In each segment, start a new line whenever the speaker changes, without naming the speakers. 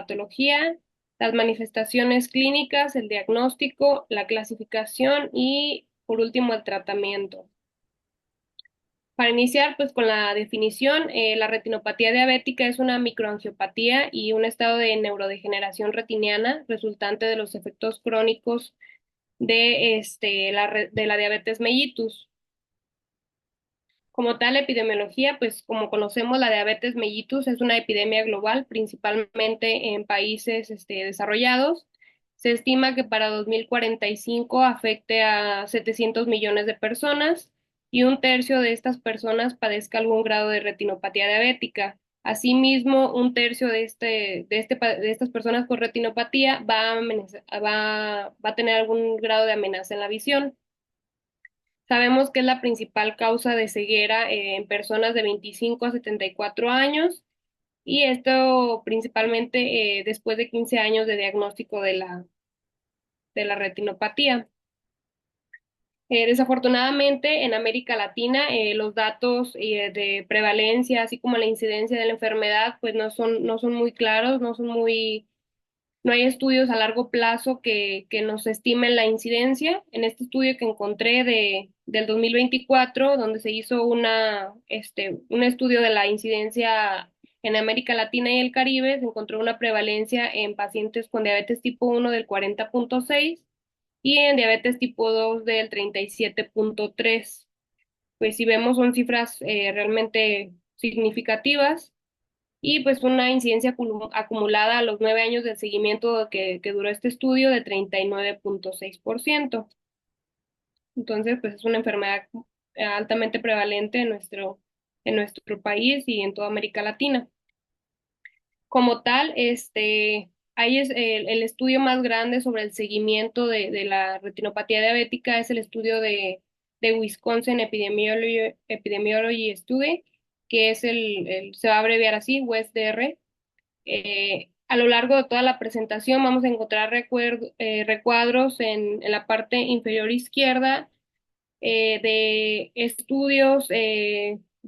patología, las manifestaciones clínicas, el diagnóstico, la clasificación y, por último, el tratamiento. Para iniciar, pues con la definición, la retinopatía diabética es una microangiopatía y un estado de neurodegeneración retiniana resultante de los efectos crónicos de la diabetes mellitus. Como tal, epidemiología, pues como conocemos, la diabetes mellitus es una epidemia global, principalmente en países desarrollados. Se estima que para 2045 afecte a 700 millones de personas y un tercio de estas personas padezca algún grado de retinopatía diabética. Asimismo, un tercio de estas personas con retinopatía va a tener algún grado de amenaza en la visión. Sabemos que es la principal causa de ceguera en personas de 25 a 74 años y esto principalmente después de 15 años de diagnóstico de la retinopatía. Desafortunadamente, en América Latina, los datos de prevalencia, así como la incidencia de la enfermedad, pues no son muy claros, no hay estudios a largo plazo que nos estimen la incidencia. En este estudio que encontré del 2024, donde se hizo un estudio de la incidencia en América Latina y el Caribe, se encontró una prevalencia en pacientes con diabetes tipo 1 del 40,6 y en diabetes tipo 2 del 37,3. Pues si vemos son cifras realmente significativas y pues una incidencia acumulada a los 9 años del seguimiento que duró este estudio de 39,6%. Entonces, pues es una enfermedad altamente prevalente en nuestro país y en toda América Latina. Como tal, ahí es el estudio más grande sobre el seguimiento de la retinopatía diabética, es el estudio de Wisconsin Epidemiology Study, que es se va a abreviar así, WESDR. A lo largo de toda la presentación vamos a encontrar recuadros en la parte inferior izquierda de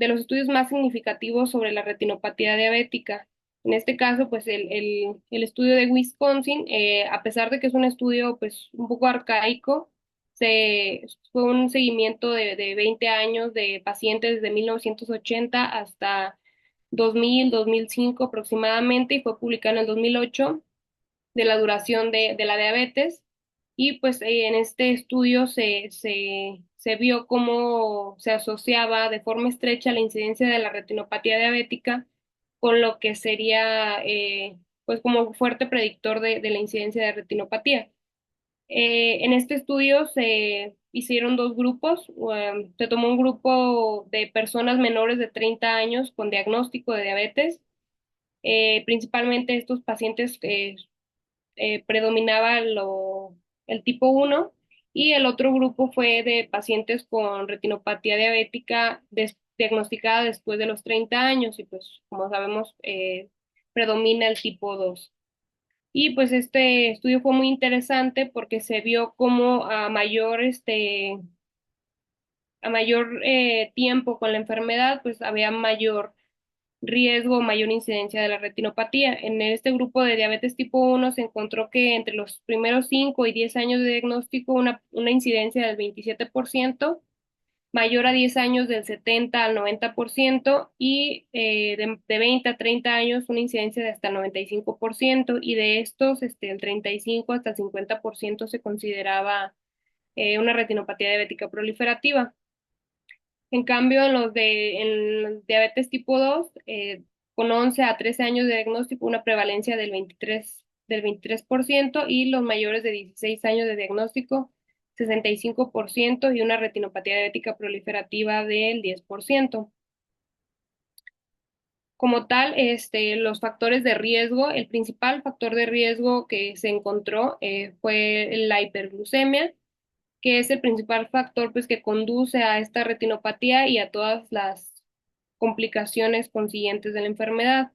de los estudios más significativos sobre la retinopatía diabética. En este caso, pues el estudio de Wisconsin, a pesar de que es un estudio pues un poco arcaico, fue un seguimiento de 20 años de pacientes desde 1980 hasta 2005 aproximadamente y fue publicado en el 2008 de la duración de la diabetes. Y pues en este estudio se vio cómo se asociaba de forma estrecha la incidencia de la retinopatía diabética con lo que sería pues como fuerte predictor de la incidencia de retinopatía. En este estudio se hicieron dos grupos. Se tomó un grupo de personas menores de 30 años con diagnóstico de diabetes. Principalmente estos pacientes predominaba el tipo 1 y el otro grupo fue de pacientes con retinopatía diabética diagnosticada después de los 30 años y pues como sabemos predomina el tipo 2. Y pues este estudio fue muy interesante porque se vio como a mayor tiempo con la enfermedad, pues había mayor riesgo, mayor incidencia de la retinopatía. En este grupo de diabetes tipo 1 se encontró que entre los primeros 5 y 10 años de diagnóstico una incidencia del 27%, mayor a 10 años del 70 al 90% y de 20 a 30 años una incidencia de hasta el 95% y de estos el 35 hasta el 50% se consideraba una retinopatía diabética proliferativa. En cambio, en diabetes tipo 2, con 11 a 13 años de diagnóstico, una prevalencia del 23% y los mayores de 16 años de diagnóstico, 65% y una retinopatía diabética proliferativa del 10%. Como tal, los factores de riesgo, el principal factor de riesgo que se encontró fue la hiperglucemia, que es el principal factor pues, que conduce a esta retinopatía y a todas las complicaciones consiguientes de la enfermedad.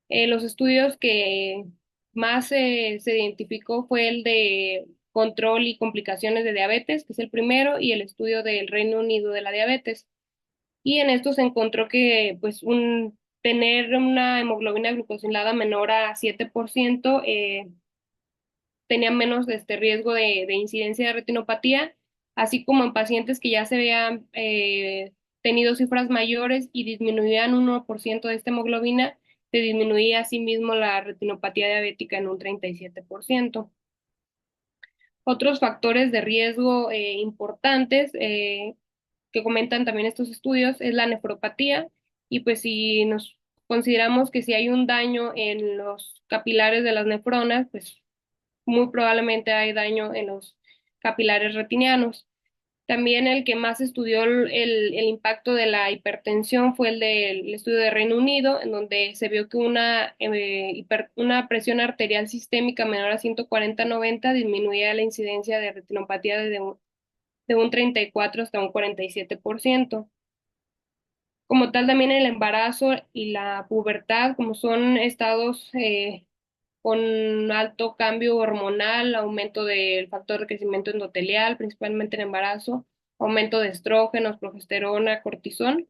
Los estudios que más se identificó fue el de control y complicaciones de diabetes, que es el primero, y el estudio del Reino Unido de la diabetes. Y en esto se encontró que pues tener una hemoglobina glucosilada menor a 7%, tenía menos riesgo de incidencia de retinopatía, así como en pacientes que ya se vean tenido cifras mayores y disminuían 1% de esta hemoglobina, se disminuía asimismo la retinopatía diabética en un 37%. Otros factores de riesgo importantes que comentan también estos estudios es la nefropatía, y pues si nos consideramos que si hay un daño en los capilares de las nefronas, pues muy probablemente hay daño en los capilares retinianos. También el que más estudió el impacto de la hipertensión fue el del estudio de Reino Unido, en donde se vio que una presión arterial sistémica menor a 140/90 disminuía la incidencia de retinopatía de un 34 hasta un 47%. Como tal, también el embarazo y la pubertad, como son estados con alto cambio hormonal, aumento del factor de crecimiento endotelial, principalmente en embarazo, aumento de estrógenos, progesterona, cortisol,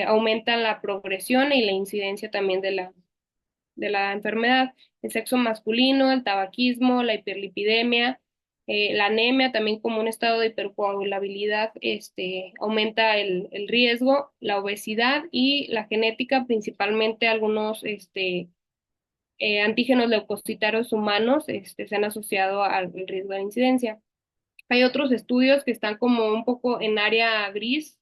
aumentan la progresión y la incidencia también de la enfermedad. El sexo masculino, el tabaquismo, la hiperlipidemia, la anemia, también como un estado de hipercoagulabilidad, aumenta el riesgo, la obesidad y la genética, principalmente algunos antígenos leucocitarios humanos se han asociado al riesgo de incidencia. Hay otros estudios que están como un poco en área gris,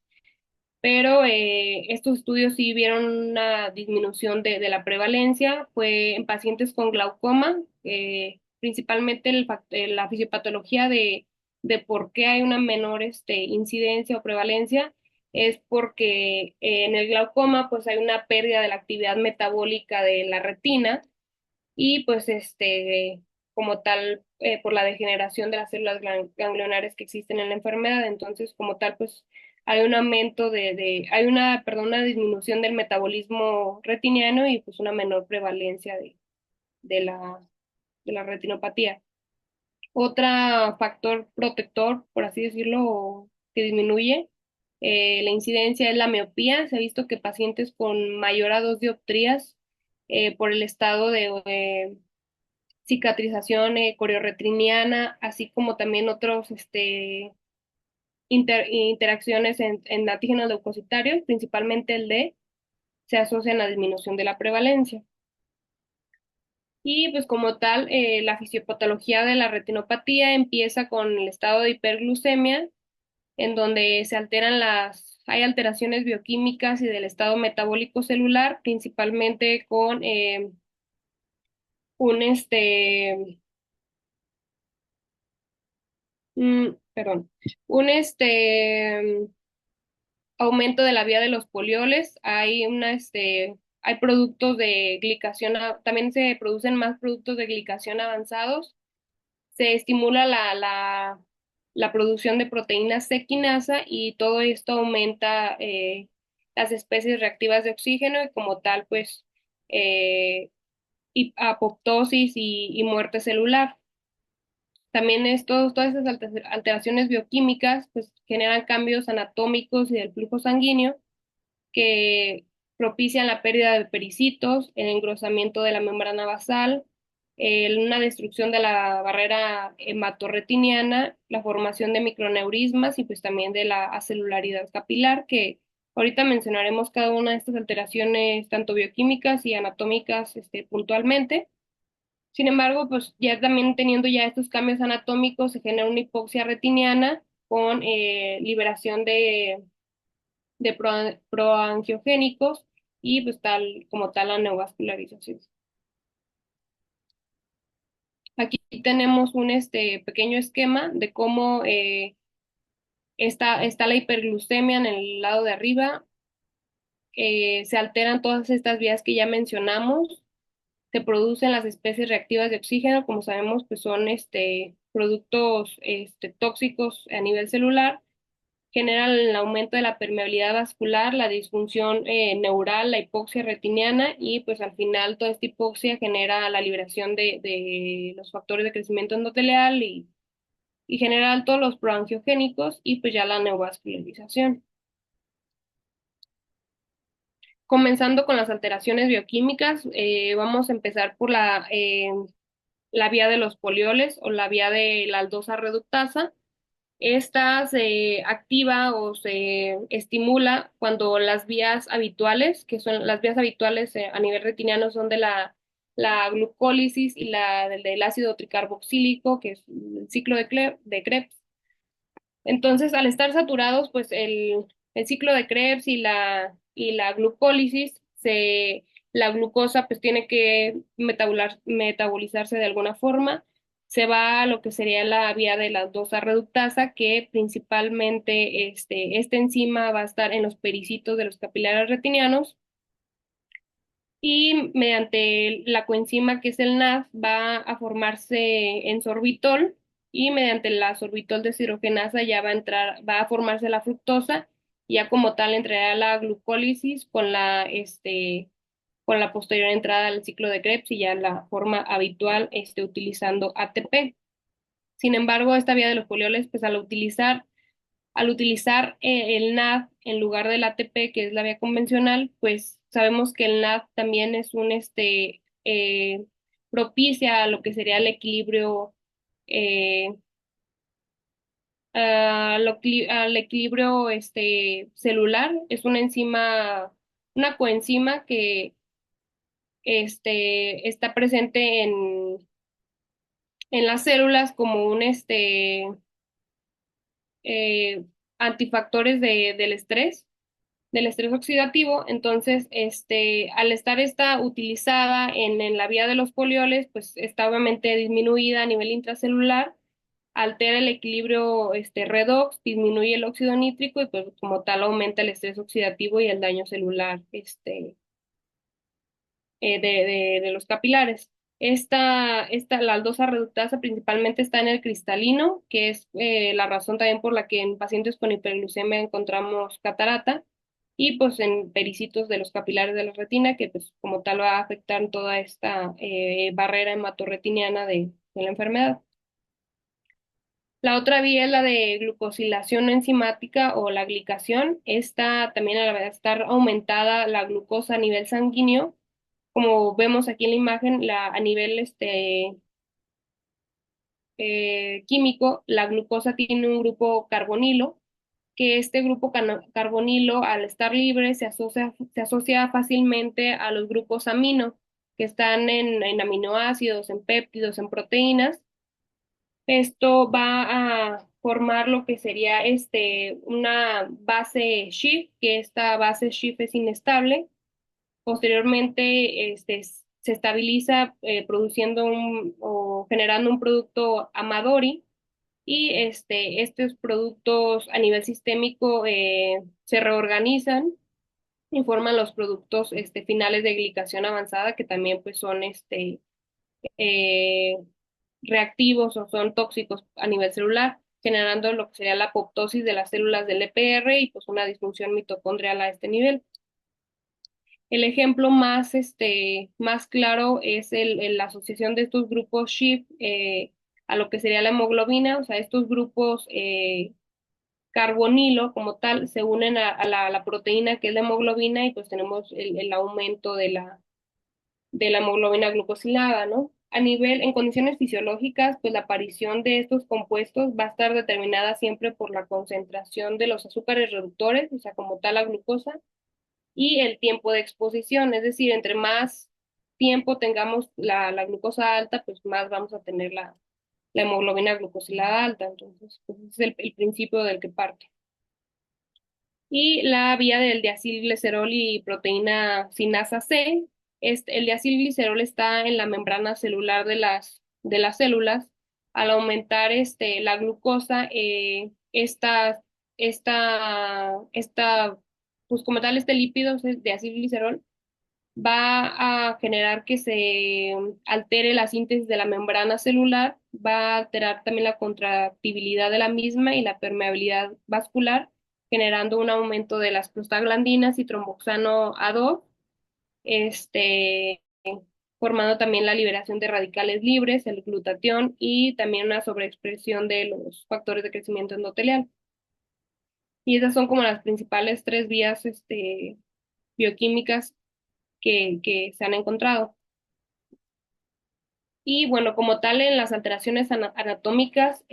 pero estos estudios sí vieron una disminución de la prevalencia. Fue en pacientes con glaucoma, principalmente la fisiopatología de por qué hay una menor incidencia o prevalencia, es porque en el glaucoma pues hay una pérdida de la actividad metabólica de la retina, y pues como tal, por la degeneración de las células ganglionares que existen en la enfermedad. Entonces como tal pues hay un aumento hay perdón, una disminución del metabolismo retiniano y pues una menor prevalencia de la, de la retinopatía. Otro factor protector, por así decirlo, que disminuye la incidencia es la miopía. Se ha visto que pacientes con mayor a 2 dioptrías, por el estado de cicatrización corioretriniana, así como también otros interacciones en antígenos leucocitarios, principalmente el D, se asocian a la disminución de la prevalencia. Y pues como tal, la fisiopatología de la retinopatía empieza con el estado de hiperglucemia, en donde hay alteraciones bioquímicas y del estado metabólico celular, principalmente con un perdón, un aumento de la vía de los polioles. Hay productos de glicación, también se producen más productos de glicación avanzados. Se estimula la producción de proteínas C quinasa, y todo esto aumenta las especies reactivas de oxígeno, y como tal, pues, apoptosis y muerte celular. También todas esas alteraciones bioquímicas pues generan cambios anatómicos y del flujo sanguíneo que propician la pérdida de pericitos, el engrosamiento de la membrana basal, una destrucción de la barrera hematorretiniana, la formación de microneurismas y pues también de la acelularidad capilar, que ahorita mencionaremos cada una de estas alteraciones, tanto bioquímicas y anatómicas, puntualmente. Sin embargo, pues ya también teniendo ya estos cambios anatómicos, se genera una hipoxia retiniana con liberación de proangiogénicos y pues tal como tal la neovascularización. Aquí tenemos un pequeño esquema de cómo está la hiperglucemia en el lado de arriba. Se alteran todas estas vías que ya mencionamos, se producen las especies reactivas de oxígeno, como sabemos, pues son productos tóxicos a nivel celular, generan el aumento de la permeabilidad vascular, la disfunción neural, la hipoxia retiniana, y pues al final toda esta hipoxia genera la liberación de los factores de crecimiento endotelial y genera todos los proangiogénicos y pues ya la neovascularización. Comenzando con las alteraciones bioquímicas, vamos a empezar por la vía de los polioles o la vía de la aldosa reductasa. Esta se activa o se estimula cuando las vías habituales, que son las vías habituales a nivel retiniano, son de la glucólisis y del ácido tricarboxílico, que es el ciclo de Krebs. Entonces, al estar saturados, pues el ciclo de Krebs y la glucólisis, la glucosa pues tiene que metabolizarse de alguna forma. Se va a lo que sería la vía de la 2 reductasa, que principalmente esta enzima va a estar en los pericitos de los capilares retinianos y mediante la coenzima que es el NAD va a formarse en sorbitol y mediante la sorbitol deshidrogenasa ya va a formarse la fructosa y ya como tal entrará la glucólisis con la posterior entrada al ciclo de Krebs y ya la forma habitual utilizando ATP. Sin embargo, esta vía de los polioles, pues al utilizar el NAD en lugar del ATP, que es la vía convencional, pues sabemos que el NAD también es propicia a lo que sería el equilibrio, eh, al equilibrio celular. Es una enzima, una coenzima que está presente en las células como eh, antifactores del estrés oxidativo. Entonces, al estar esta utilizada en la vía de los polioles, pues está obviamente disminuida a nivel intracelular, altera el equilibrio redox, disminuye el óxido nítrico y pues como tal aumenta el estrés oxidativo y el daño celular de los capilares. La aldosa reductasa principalmente está en el cristalino, que es la razón también por la que en pacientes con hiperglucemia encontramos catarata, y pues en pericitos de los capilares de la retina, que pues como tal va a afectar toda esta barrera hematorretiniana de la enfermedad. La otra vía es la de glucosilación enzimática o la glicación. Esta también al estar aumentada la glucosa a nivel sanguíneo, como vemos aquí en la imagen, a nivel químico, la glucosa tiene un grupo carbonilo, que este grupo carbonilo, al estar libre, se asocia fácilmente a los grupos amino, que están en aminoácidos, en péptidos, en proteínas. Esto va a formar lo que sería una base Schiff, que esta base Schiff es inestable. Posteriormente, se estabiliza produciendo o generando un producto Amadori y estos productos a nivel sistémico se reorganizan y forman los productos finales de glicación avanzada que también pues son eh, reactivos o son tóxicos a nivel celular, generando lo que sería la apoptosis de las células del EPR y pues una disfunción mitocondrial a este nivel. El ejemplo más claro es la asociación de estos grupos SHIF a lo que sería la hemoglobina, o sea, estos grupos carbonilo como tal se unen a la proteína que es la hemoglobina y pues tenemos el aumento de la hemoglobina glucosilada, ¿no? En condiciones fisiológicas, pues la aparición de estos compuestos va a estar determinada siempre por la concentración de los azúcares reductores, o sea, como tal la glucosa, y el tiempo de exposición, es decir, entre más tiempo tengamos la glucosa alta, pues más vamos a tener la hemoglobina glucosilada alta. Entonces, pues ese es el principio del que parte. Y la vía del diacilglicerol y proteína sinasa C, el diacilglicerol está en la membrana celular de las células. Al aumentar la glucosa, pues como tal, este lípido de acilglicerol va a generar que se altere la síntesis de la membrana celular, va a alterar también la contractibilidad de la misma y la permeabilidad vascular, generando un aumento de las prostaglandinas y tromboxano A2, este, formando también la liberación de radicales libres, el glutatión y también una sobreexpresión de los factores de crecimiento endotelial. Y esas son como las principales tres vías bioquímicas que se han encontrado. Y bueno, como tal, en las alteraciones anatómicas,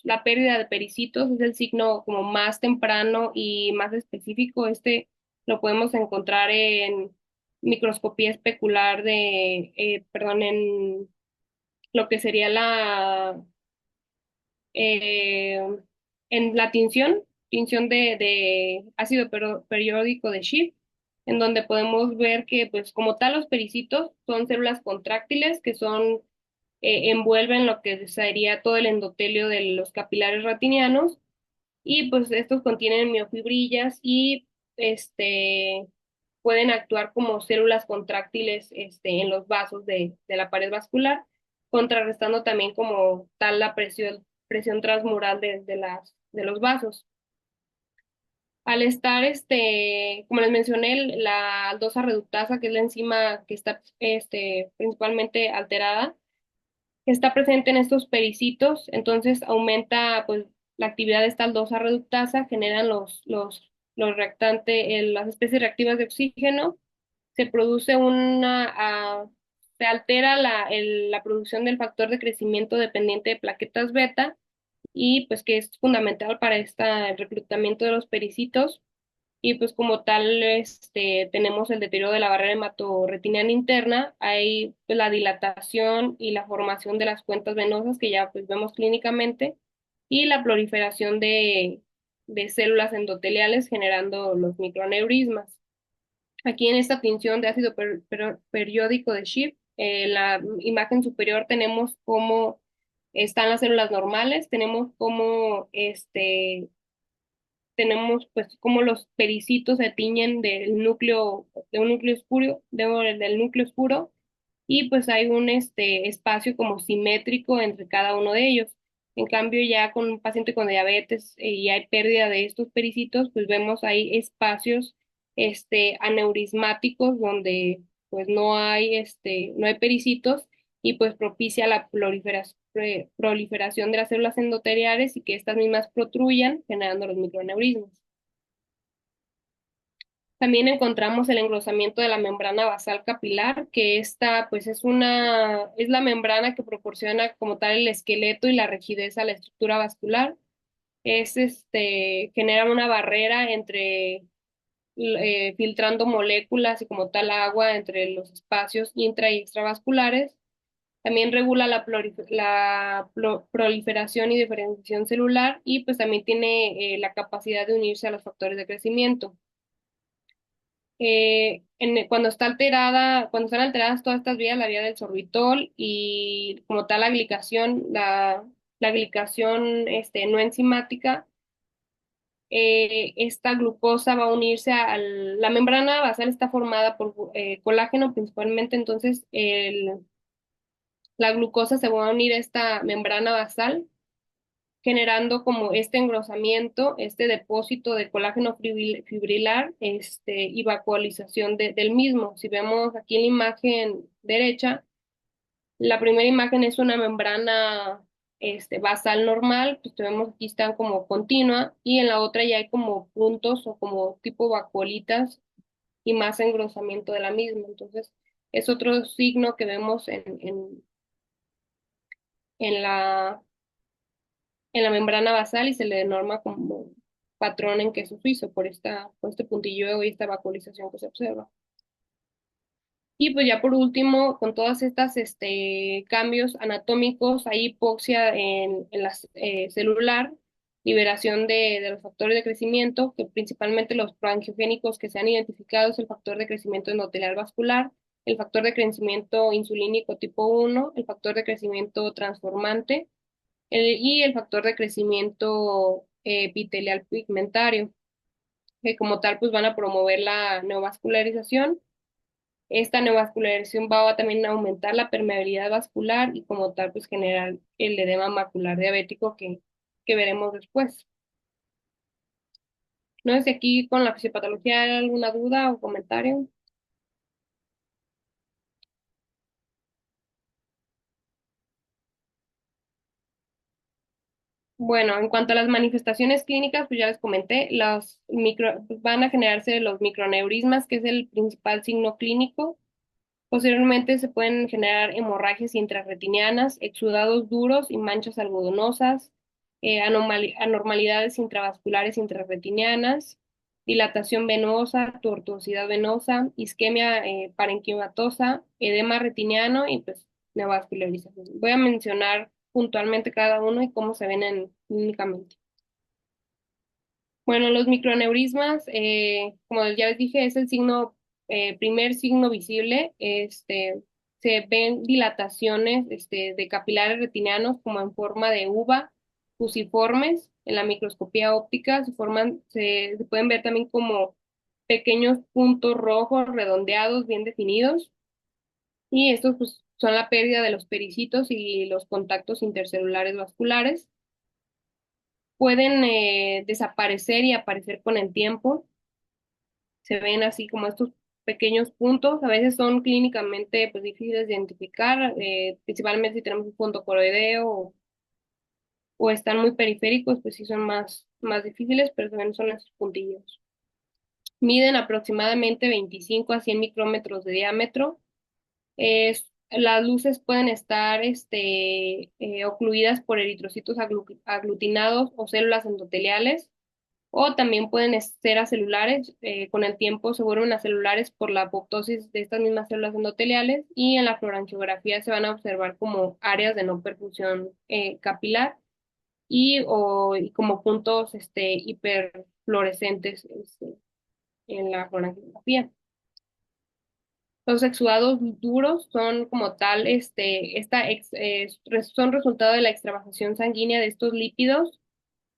la pérdida de pericitos es el signo como más temprano y más específico. Este lo podemos encontrar en microscopía especular perdón, en lo que sería eh, en la tinción de ácido periódico de Schiff, en donde podemos ver que, pues, como tal, los pericitos son células contráctiles que envuelven lo que sería todo el endotelio de los capilares ratinianos y pues estos contienen miofibrillas y este pueden actuar como células contráctiles en los vasos de la pared vascular, contrarrestando también como tal la presión transmural de los vasos. Al estar, como les mencioné, la aldosa reductasa, que es la enzima que está principalmente alterada, está presente en estos pericitos, entonces aumenta pues la actividad de esta aldosa reductasa, generan los reactantes, las especies reactivas de oxígeno, se produce se altera la producción del factor de crecimiento dependiente de plaquetas beta y pues que es fundamental para el reclutamiento de los pericitos y pues como tal, tenemos el deterioro de la barrera hematorretiniana interna, hay pues, la dilatación y la formación de las cuentas venosas que ya pues vemos clínicamente, y la proliferación de células endoteliales generando los microaneurismas. Aquí en esta tinción de ácido periódico de Schiff, en la imagen superior tenemos cómo están las células normales, tenemos pues como los pericitos se tiñen del núcleo, de un núcleo oscuro, del núcleo oscuro, y pues hay un espacio como simétrico entre cada uno de ellos. En cambio, ya con un paciente con diabetes y hay pérdida de estos pericitos, pues vemos ahí espacios aneurismáticos donde pues no hay pericitos y pues propicia la proliferación de las células endoteliales y que estas mismas protruyan, generando los microaneurismas. También encontramos el engrosamiento de la membrana basal capilar, que esta pues es la membrana que proporciona como tal el esqueleto y la rigidez a la estructura vascular. Genera una barrera filtrando moléculas y como tal agua entre los espacios intra y extravasculares. También regula la proliferación y diferenciación celular y pues también tiene la capacidad de unirse a los factores de crecimiento. Cuando están alteradas todas estas vías, la vía del sorbitol y como tal la glicación no enzimática, esta glucosa va a unirse la membrana basal está formada por colágeno principalmente, entonces la glucosa se va a unir a esta membrana basal generando como este engrosamiento, este depósito de colágeno fibrilar, y vacuolización del mismo. Si vemos aquí en la imagen derecha, la primera imagen es una membrana, basal normal, pues vemos aquí están como continua, y en la otra ya hay como puntos o como tipo vacuolitas y más engrosamiento de la misma. Entonces, es otro signo que vemos en la membrana basal y se le denorma como patrón en queso suizo por este puntillo y esta vacuolización que se observa. Y pues ya por último, con todas estas cambios anatómicos, hay hipoxia en la celular, liberación de los factores de crecimiento, que principalmente los proangiogénicos que se han identificado es el factor de crecimiento endotelial vascular, el factor de crecimiento insulínico tipo 1, el factor de crecimiento transformante, y el factor de crecimiento epitelial pigmentario, que como tal pues van a promover la neovascularización. Esta neovascularización va a también aumentar la permeabilidad vascular y como tal pues generar el edema macular diabético que veremos después. No sé si aquí con la fisiopatología hay alguna duda o comentario. Bueno, en cuanto a las manifestaciones clínicas, pues ya les comenté, van a generarse los microneurismas, que es el principal signo clínico. Posteriormente se pueden generar hemorragias intrarretinianas, exudados duros y manchas algodonosas, anormalidades intravasculares intrarretinianas, dilatación venosa, tortuosidad venosa, isquemia parenquimatosa, edema retiniano y pues neovascularización. Voy a mencionar puntualmente cada uno y cómo se ven clínicamente. Bueno, los microneurismas, como ya les dije, es el primer signo visible. Se ven dilataciones, de capilares retinianos como en forma de uva, fusiformes en la microscopía óptica. Se pueden ver también como pequeños puntos rojos redondeados, bien definidos. Y estos pues, son la pérdida de los pericitos y los contactos intercelulares vasculares. Pueden desaparecer y aparecer con el tiempo. Se ven así como estos pequeños puntos. A veces son clínicamente pues, difíciles de identificar, principalmente si tenemos un punto coroideo o están muy periféricos, pues sí son más difíciles, pero también son estos puntillos. Miden aproximadamente 25 a 100 micrómetros de diámetro. Las luces pueden estar ocluidas por eritrocitos aglutinados o células endoteliales, o también pueden ser acelulares. Con el tiempo se vuelven acelulares por la apoptosis de estas mismas células endoteliales, y en la fluorangiografía se van a observar como áreas de no perfusión capilar y como puntos hiperfluorescentes en la fluorangiografía. Los exudados duros son como tal, son resultado de la extravasación sanguínea de estos lípidos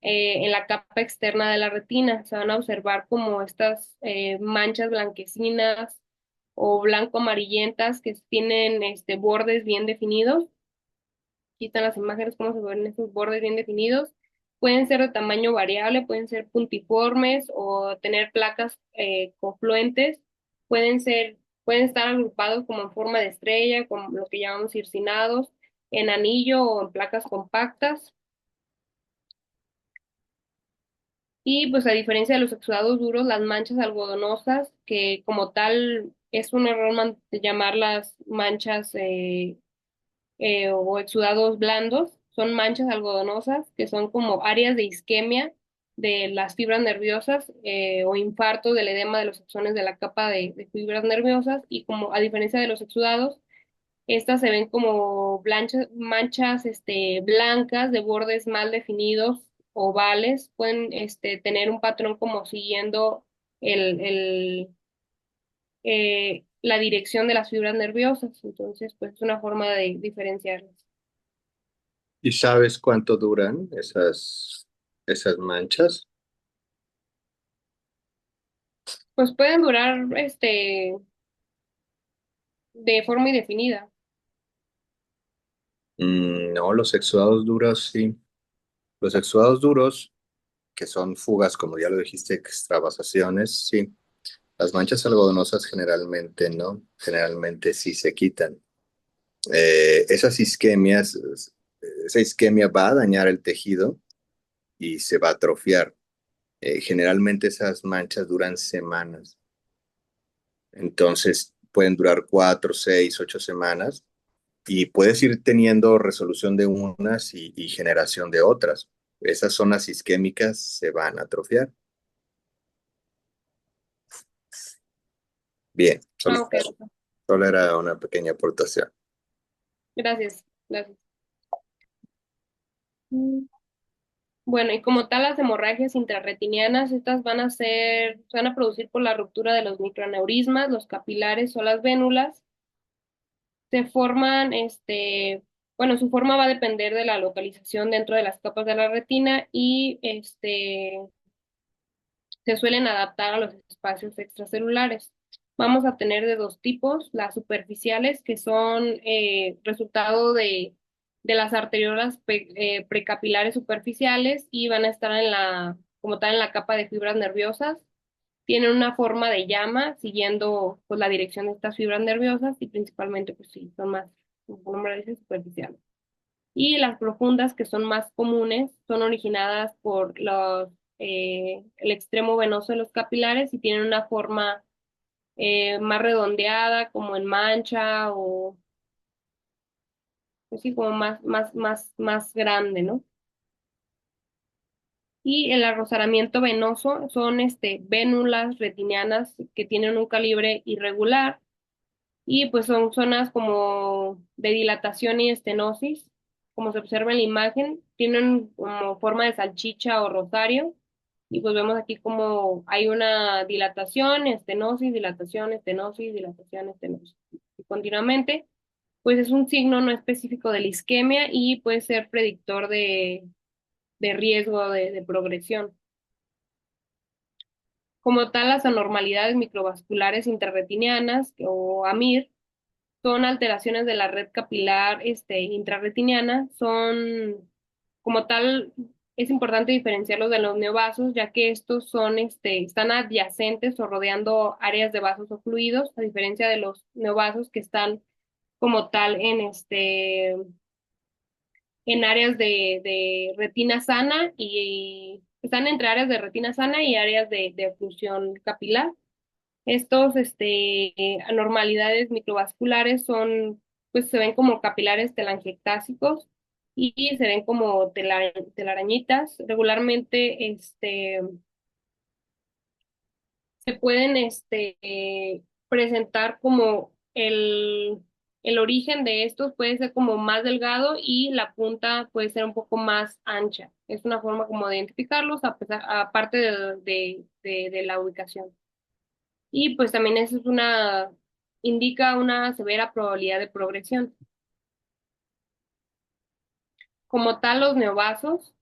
en la capa externa de la retina. Se van a observar como estas manchas blanquecinas o blanco-amarillentas que tienen bordes bien definidos. Aquí están las imágenes, cómo se ven estos bordes bien definidos. Pueden ser de tamaño variable, pueden ser puntiformes o tener placas confluentes. Pueden estar agrupados como en forma de estrella, como lo que llamamos circinados, en anillo o en placas compactas. Y pues a diferencia de los exudados duros, las manchas algodonosas, que como tal es un error llamarlas manchas o exudados blandos, son manchas algodonosas que son como áreas de isquemia de las fibras nerviosas o infarto del edema de los axones de la capa de fibras nerviosas. Y como a diferencia de los exudados, estas se ven como manchas blancas de bordes mal definidos, ovales. Pueden tener un patrón como siguiendo el, la dirección de las fibras nerviosas. Entonces, pues es una forma de diferenciarlas.
¿Y sabes cuánto duran esas manchas?
Pues pueden durar de forma indefinida.
No, los exudados duros sí. Los exudados duros, que son fugas, como ya lo dijiste, extravasaciones, sí. Las manchas algodonosas generalmente no, generalmente sí se quitan. Esas isquemias, esa isquemia va a dañar el tejido y se va a atrofiar. Generalmente esas manchas duran semanas, entonces pueden durar 4, 6, 8 semanas y puedes ir teniendo resolución de unas y generación de otras. Esas zonas isquémicas se van a atrofiar. Bien,
Ah, ok.
solo era una pequeña aportación.
Gracias, gracias. Mm. Bueno, y como tal, las hemorragias intrarretinianas, estas se van a producir por la ruptura de los microaneurismas, los capilares o las vénulas. Se forman, bueno, su forma va a depender de la localización dentro de las capas de la retina y se suelen adaptar a los espacios extracelulares. Vamos a tener de dos tipos: las superficiales, que son resultado de las arteriolas precapilares superficiales, y van a estar como tal en la capa de fibras nerviosas. Tienen una forma de llama siguiendo pues, la dirección de estas fibras nerviosas, y principalmente pues sí, son más, como el nombre dice, superficiales. Y las profundas, que son más comunes, son originadas por el extremo venoso de los capilares y tienen una forma más redondeada, como en mancha o pues sí, como más grande, ¿no? Y el arrozamiento venoso son vénulas retinianas que tienen un calibre irregular y pues son zonas como de dilatación y estenosis, como se observa en la imagen, tienen como forma de salchicha o rosario y pues vemos aquí como hay una dilatación, estenosis, dilatación, estenosis, dilatación, estenosis. Y continuamente, pues es un signo no específico de la isquemia y puede ser predictor de riesgo de progresión. Como tal, las anormalidades microvasculares intrarretinianas o AMIR son alteraciones de la red capilar intrarretiniana. Son, como tal, es importante diferenciarlos de los neovasos, ya que estos están adyacentes o rodeando áreas de vasos o fluidos, a diferencia de los neovasos que están como tal en áreas de retina sana y están entre áreas de retina sana y áreas de oclusión capilar. Estos, anormalidades microvasculares pues se ven como capilares telangiectásicos y se ven como telarañitas. Regularmente, se pueden, presentar como el origen de estos puede ser como más delgado y la punta puede ser un poco más ancha. Es una forma como de identificarlos, aparte de la ubicación. Y pues también eso indica una severa probabilidad de progresión. Como tal, los neovasos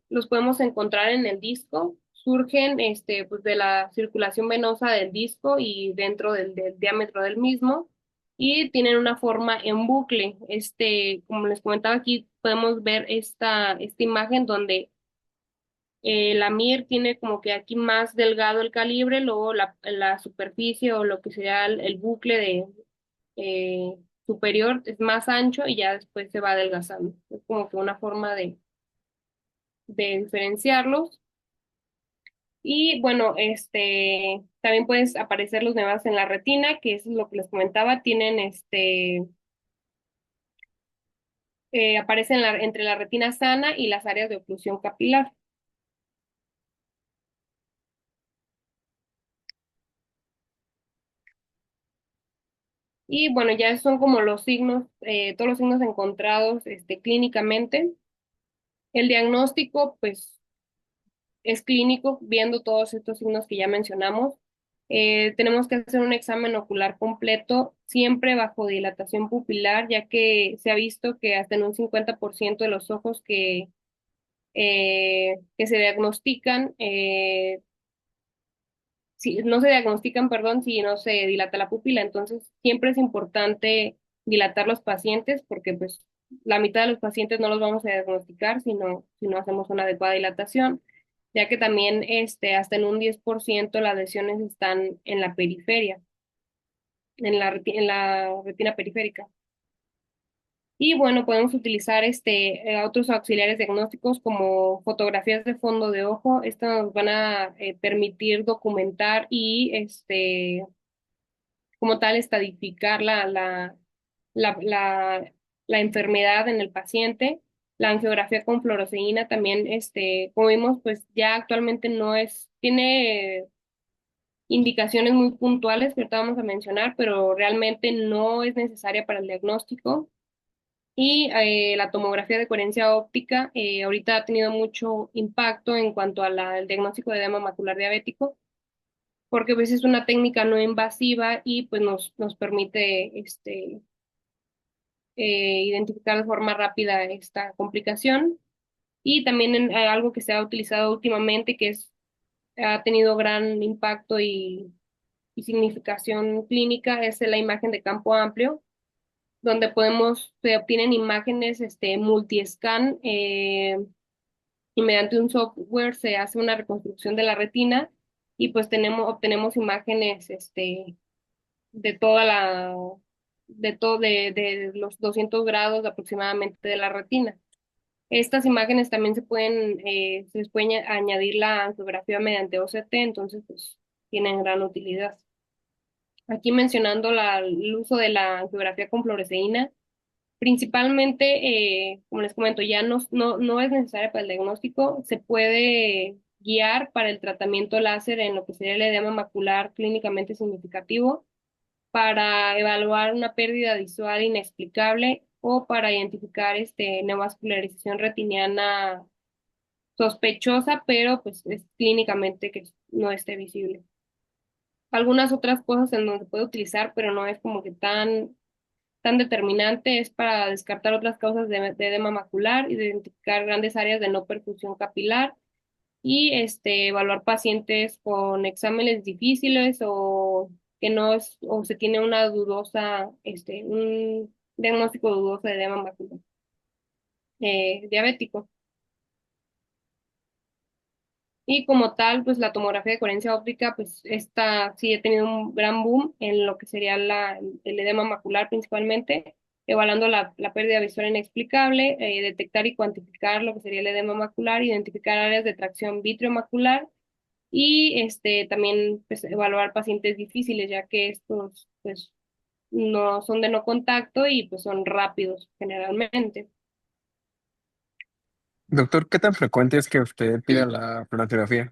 los podemos encontrar en el disco, surgen pues de la circulación venosa del disco y dentro del diámetro del mismo, y tienen una forma en bucle. Como les comentaba aquí, podemos ver esta imagen donde la MIR tiene como que aquí más delgado el calibre, luego la superficie o lo que sería el bucle superior es más ancho y ya después se va adelgazando. Es como que una forma de diferenciarlos. Y bueno, también puedes aparecer los nevados en la retina, que es lo que les comentaba, tienen aparecen entre la retina sana y las áreas de oclusión capilar. Y bueno, ya son como los signos, todos los signos encontrados clínicamente. El diagnóstico, pues, es clínico, viendo todos estos signos que ya mencionamos. Tenemos que hacer un examen ocular completo, siempre bajo dilatación pupilar, ya que se ha visto que hasta en un 50% de los ojos que se diagnostican, si no se diagnostican, perdón, si no se dilata la pupila. Entonces, siempre es importante dilatar los pacientes porque pues la mitad de los pacientes no los vamos a diagnosticar si no hacemos una adecuada dilatación, ya que también hasta en un 10% las lesiones están en la periferia, en la retina periférica. Y bueno, podemos utilizar otros auxiliares diagnósticos como fotografías de fondo de ojo. Estas nos van a permitir documentar y como tal estadificar la, la, la enfermedad en el paciente. La angiografía con fluoresceína también, como vimos, pues ya actualmente tiene indicaciones muy puntuales que ahorita vamos a mencionar, pero realmente no es necesaria para el diagnóstico. Y la tomografía de coherencia óptica ahorita ha tenido mucho impacto en cuanto al diagnóstico de edema macular diabético, porque pues es una técnica no invasiva y pues nos permite identificar de forma rápida esta complicación. Y también algo que se ha utilizado últimamente, ha tenido gran impacto y significación clínica, es la imagen de campo amplio, donde se obtienen imágenes multiscan y mediante un software se hace una reconstrucción de la retina y pues obtenemos imágenes de toda de los 200 grados aproximadamente de la retina. Estas imágenes también se les puede añadir la angiografía mediante OCT, entonces pues tienen gran utilidad. Aquí mencionando el uso de la angiografía con fluoresceína, principalmente, como les comento, ya no es necesaria para el diagnóstico, se puede guiar para el tratamiento láser en lo que sería el edema macular clínicamente significativo, para evaluar una pérdida visual inexplicable o para identificar neovascularización retiniana sospechosa, pero pues es clínicamente que no esté visible. Algunas otras cosas en donde se puede utilizar, pero no es como que tan determinante, es para descartar otras causas de edema macular, identificar grandes áreas de no perfusión capilar y evaluar pacientes con exámenes difíciles o que no es, o se tiene una dudosa, un diagnóstico dudoso de edema macular diabético. Y como tal, pues la tomografía de coherencia óptica, pues esta sí ha tenido un gran boom en lo que sería el edema macular principalmente, evaluando la pérdida visual inexplicable, detectar y cuantificar lo que sería el edema macular, identificar áreas de tracción vitreomacular y también pues, evaluar pacientes difíciles, ya que estos pues no son de no contacto y pues son rápidos generalmente.
Doctor, ¿qué tan frecuente es que usted pida la fotografía?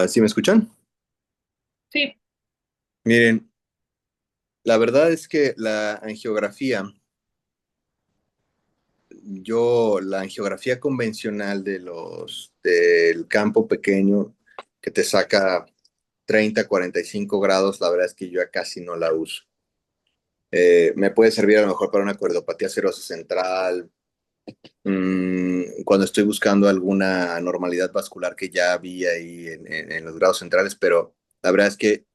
¿Sí me escuchan?
Sí,
Miren, la verdad es que la angiografía, la angiografía convencional del campo pequeño que te saca 30, 45 grados, la verdad es que yo ya casi no la uso. Me puede servir a lo mejor para una cordopatía serosa central, cuando estoy buscando alguna anormalidad vascular que ya vi ahí en los grados centrales, pero la verdad es que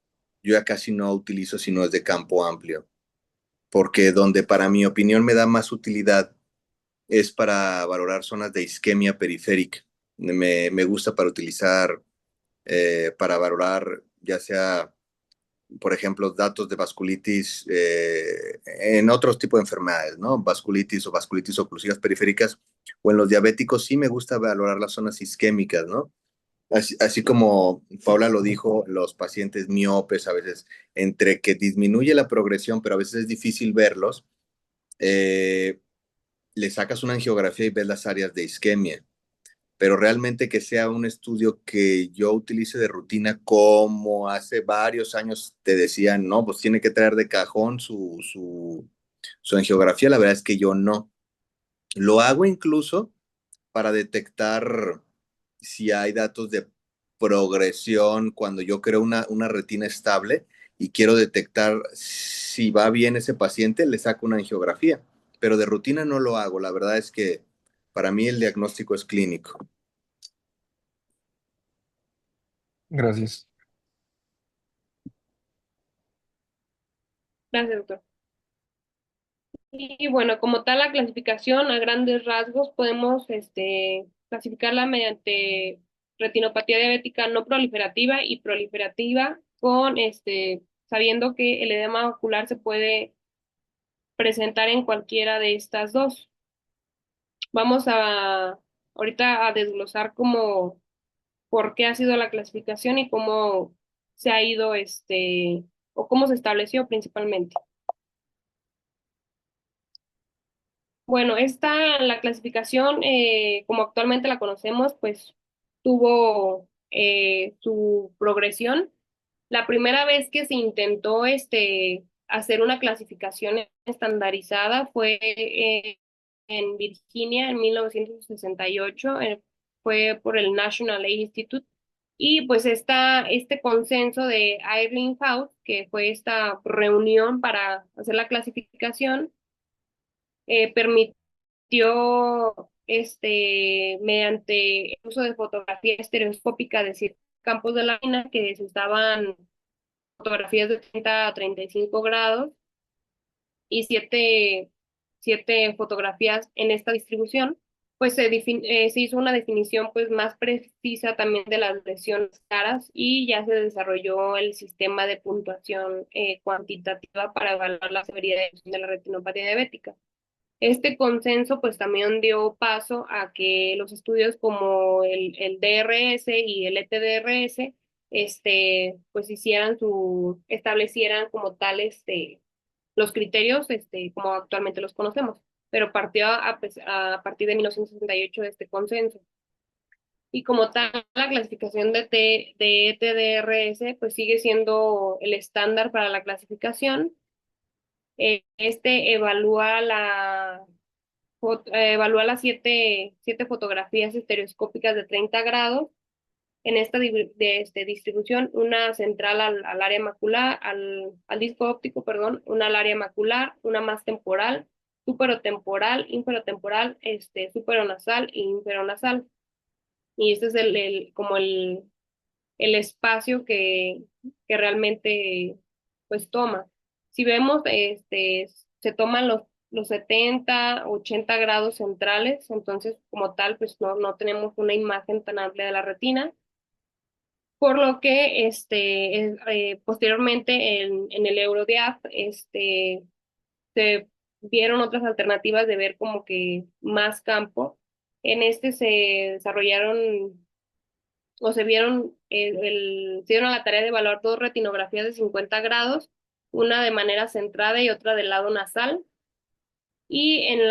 yo ya casi no utilizo si no es de campo amplio, porque donde para mi opinión me da más utilidad es para valorar zonas de isquemia periférica. Me gusta para utilizar, para valorar ya sea, por ejemplo, datos de vasculitis en otros tipos de enfermedades, ¿no? Vasculitis o vasculitis oclusivas periféricas, o en los diabéticos sí me gusta valorar las zonas isquémicas, ¿no? Así como Paula lo dijo, los pacientes miopes a veces, entre que disminuye la progresión, pero a veces es difícil verlos, eh, le sacas una angiografía y ves las áreas de isquemia, pero realmente que sea un estudio que yo utilice de rutina, como hace varios años te decían, no, pues tiene que traer de cajón su angiografía, la verdad es que yo no. Lo hago incluso para detectar si hay datos de progresión cuando yo creo una retina estable y quiero detectar si va bien ese paciente, le saco una angiografía, pero de rutina no lo hago. La verdad es que para mí el diagnóstico es clínico.
Gracias.
gracias, doctor. Y bueno, como tal, la clasificación a grandes rasgos podemos clasificarla mediante retinopatía diabética no proliferativa y proliferativa, con sabiendo que el edema ocular se puede presentar en cualquiera de estas dos. Vamos a ahorita a desglosar cómo por qué ha sido la clasificación y cómo se ha ido o cómo se estableció principalmente. Bueno, la clasificación, como actualmente la conocemos, pues tuvo su progresión. La primera vez que se intentó hacer una clasificación estandarizada fue en Virginia en 1968, fue por el National Eye Institute. Y pues este consenso de Ebbinghaus, que fue esta reunión para hacer la clasificación, permitió, mediante el uso de fotografía estereoscópica de ciertos campos de la retina, que se usaban fotografías de 30 a 35 grados y siete fotografías en esta distribución. pues se hizo una definición pues más precisa también de las lesiones caras y ya se desarrolló el sistema de puntuación cuantitativa para evaluar la severidad de la retinopatía diabética. Este consenso pues también dio paso a que los estudios como el DRS y el ETDRS pues establecieran como tal los criterios como actualmente los conocemos, pero partió a partir de 1968 de este consenso. Y como tal, la clasificación de ETDRS pues sigue siendo el estándar para la clasificación. Evalúa las siete fotografías estereoscópicas de 30 grados en esta distribución, una central al área macular, al disco óptico, perdón, una al área macular, una más temporal, superotemporal, inferotemporal, superonasal e inferonasal. Y este es como el espacio que realmente pues toma. Si vemos, se toman los 70 80 grados centrales, entonces como tal, pues no tenemos una imagen tan amplia de la retina, por lo que posteriormente en el EuroDiab se vieron otras alternativas de ver como que más campo. En este se desarrollaron o se dieron a la tarea de evaluar dos retinografías de 50 grados, una de manera centrada y otra del lado nasal. Y en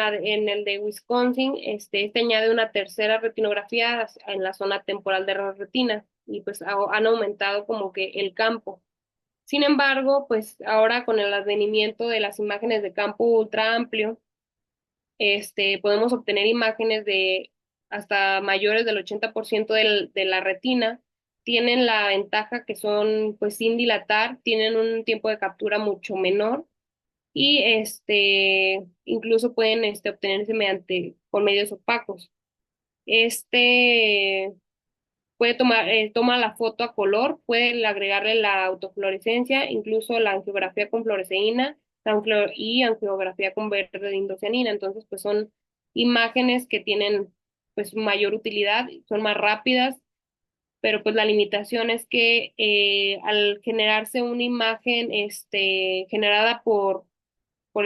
el de Wisconsin, este añade una tercera retinografía en la zona temporal de la retina y pues han aumentado como que el campo. Sin embargo, pues ahora con el advenimiento de las imágenes de campo ultra amplio, podemos obtener imágenes de hasta mayores del 80% de la retina. Tienen la ventaja que son, pues sin dilatar, tienen un tiempo de captura mucho menor y incluso pueden obtenerse por medios opacos. Este toma la foto a color, puede agregarle la autofluorescencia, incluso la angiografía con fluoresceína y angiografía con verde de indocianina. Entonces, pues son imágenes que tienen pues mayor utilidad, son más rápidas, pero pues la limitación es que al generarse una imagen generada por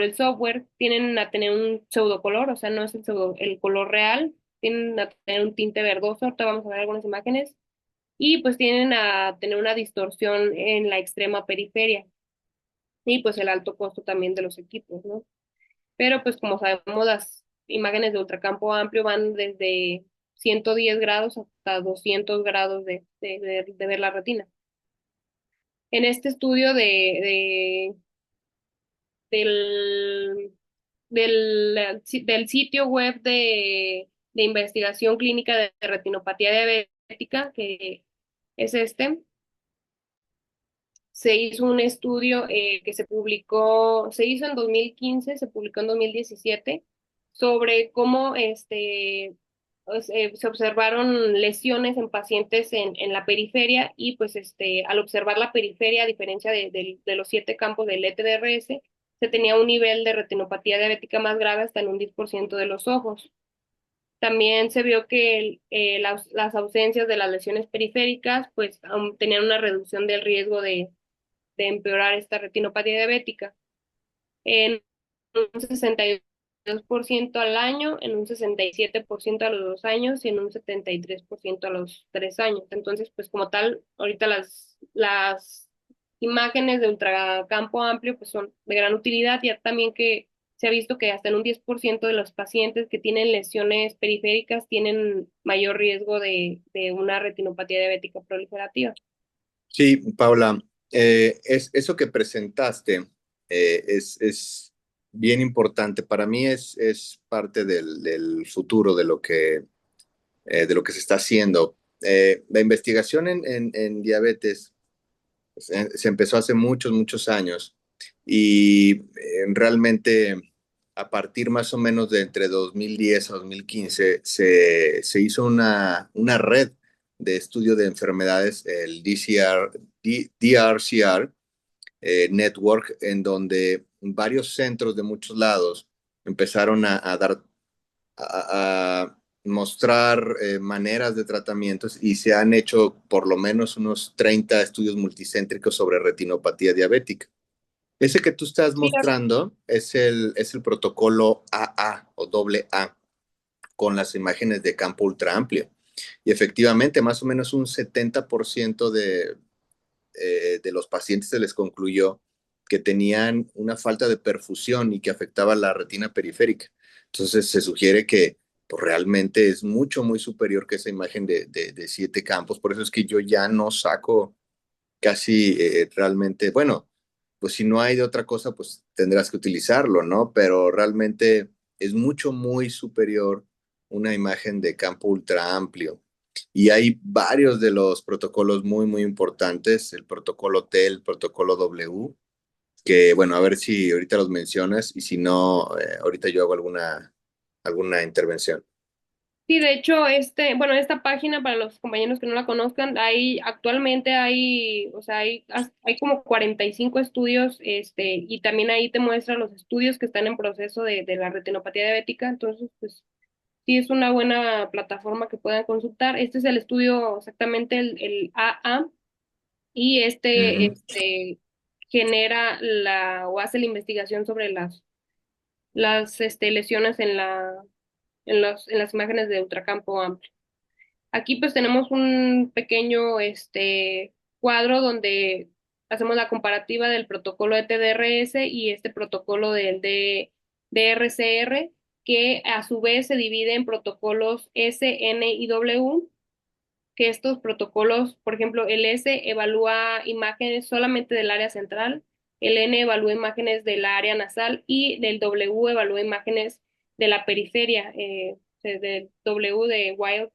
el software, tienen a tener un pseudocolor, o sea, no es el color real, tienen a tener un tinte verdoso. Ahorita vamos a ver algunas imágenes y pues tienen a tener una distorsión en la extrema periferia y pues el alto costo también de los equipos, ¿no? Pero pues como sabemos, las imágenes de ultracampo amplio van desde 110 grados hasta 200 grados de ver la retina. En este estudio del, del sitio web de investigación clínica de retinopatía diabética, que es se hizo un estudio que se hizo en 2015, se publicó en 2017, sobre cómo se observaron lesiones en pacientes en la periferia y pues al observar la periferia, a diferencia de los 7 campos del ETDRS, se tenía un nivel de retinopatía diabética más grave hasta en un 10% de los ojos. También se vio que las ausencias de las lesiones periféricas pues tenían una reducción del riesgo de empeorar esta retinopatía diabética en un 62% al año, en un 67% a los 2 años y en un 73% a los 3 años. Entonces, pues como tal, ahorita las imágenes de ultracampo amplio pues son de gran utilidad, ya también que se ha visto que hasta en un 10% de los pacientes que tienen lesiones periféricas tienen mayor riesgo de una retinopatía diabética proliferativa.
Sí, Paula, eso que presentaste es bien importante. Para mí es parte del futuro de lo que se está haciendo. La investigación en diabetes pues, se empezó hace muchos, muchos años y realmente a partir más o menos de entre 2010 a 2015 se hizo una red de estudio de enfermedades, el DRCR Network, en donde varios centros de muchos lados empezaron a dar mostrar maneras de tratamientos y se han hecho por lo menos unos 30 estudios multicéntricos sobre retinopatía diabética. Ese que tú estás
Sí,
mostrando es el protocolo AA o doble A con las imágenes de campo ultra amplio. Y efectivamente, más o menos un 70% de los pacientes se les concluyó que tenían una falta de perfusión y que afectaba la retina periférica. Entonces se sugiere que pues, realmente es mucho, muy superior que esa imagen de 7 campos. Por eso es que yo ya no saco casi realmente, bueno, pues si no hay de otra cosa, pues tendrás que utilizarlo, ¿no? Pero realmente es mucho, muy superior una imagen de campo ultra amplio. Y hay varios de los protocolos muy, muy importantes, el protocolo T, el protocolo W, que bueno, a ver si ahorita los mencionas y si no, ahorita yo hago alguna intervención.
sí, de hecho, bueno, esta página para los compañeros que no la conozcan, actualmente o sea, hay como 45 estudios, y también ahí te muestra los estudios que están en proceso de la retinopatía diabética, entonces, pues, sí es una buena plataforma que puedan consultar. Este es el estudio exactamente el AA, y
Ujú.
genera o hace la investigación sobre las lesiones en las imágenes de ultracampo amplio. Aquí pues tenemos un pequeño cuadro donde hacemos la comparativa del protocolo de TDRS y este protocolo del DRCR, que a su vez se divide en protocolos S, N y W, que estos protocolos, por ejemplo, el S evalúa imágenes solamente del área central, el N evalúa imágenes del área nasal y del W evalúa imágenes de la periferia, del W de Wild,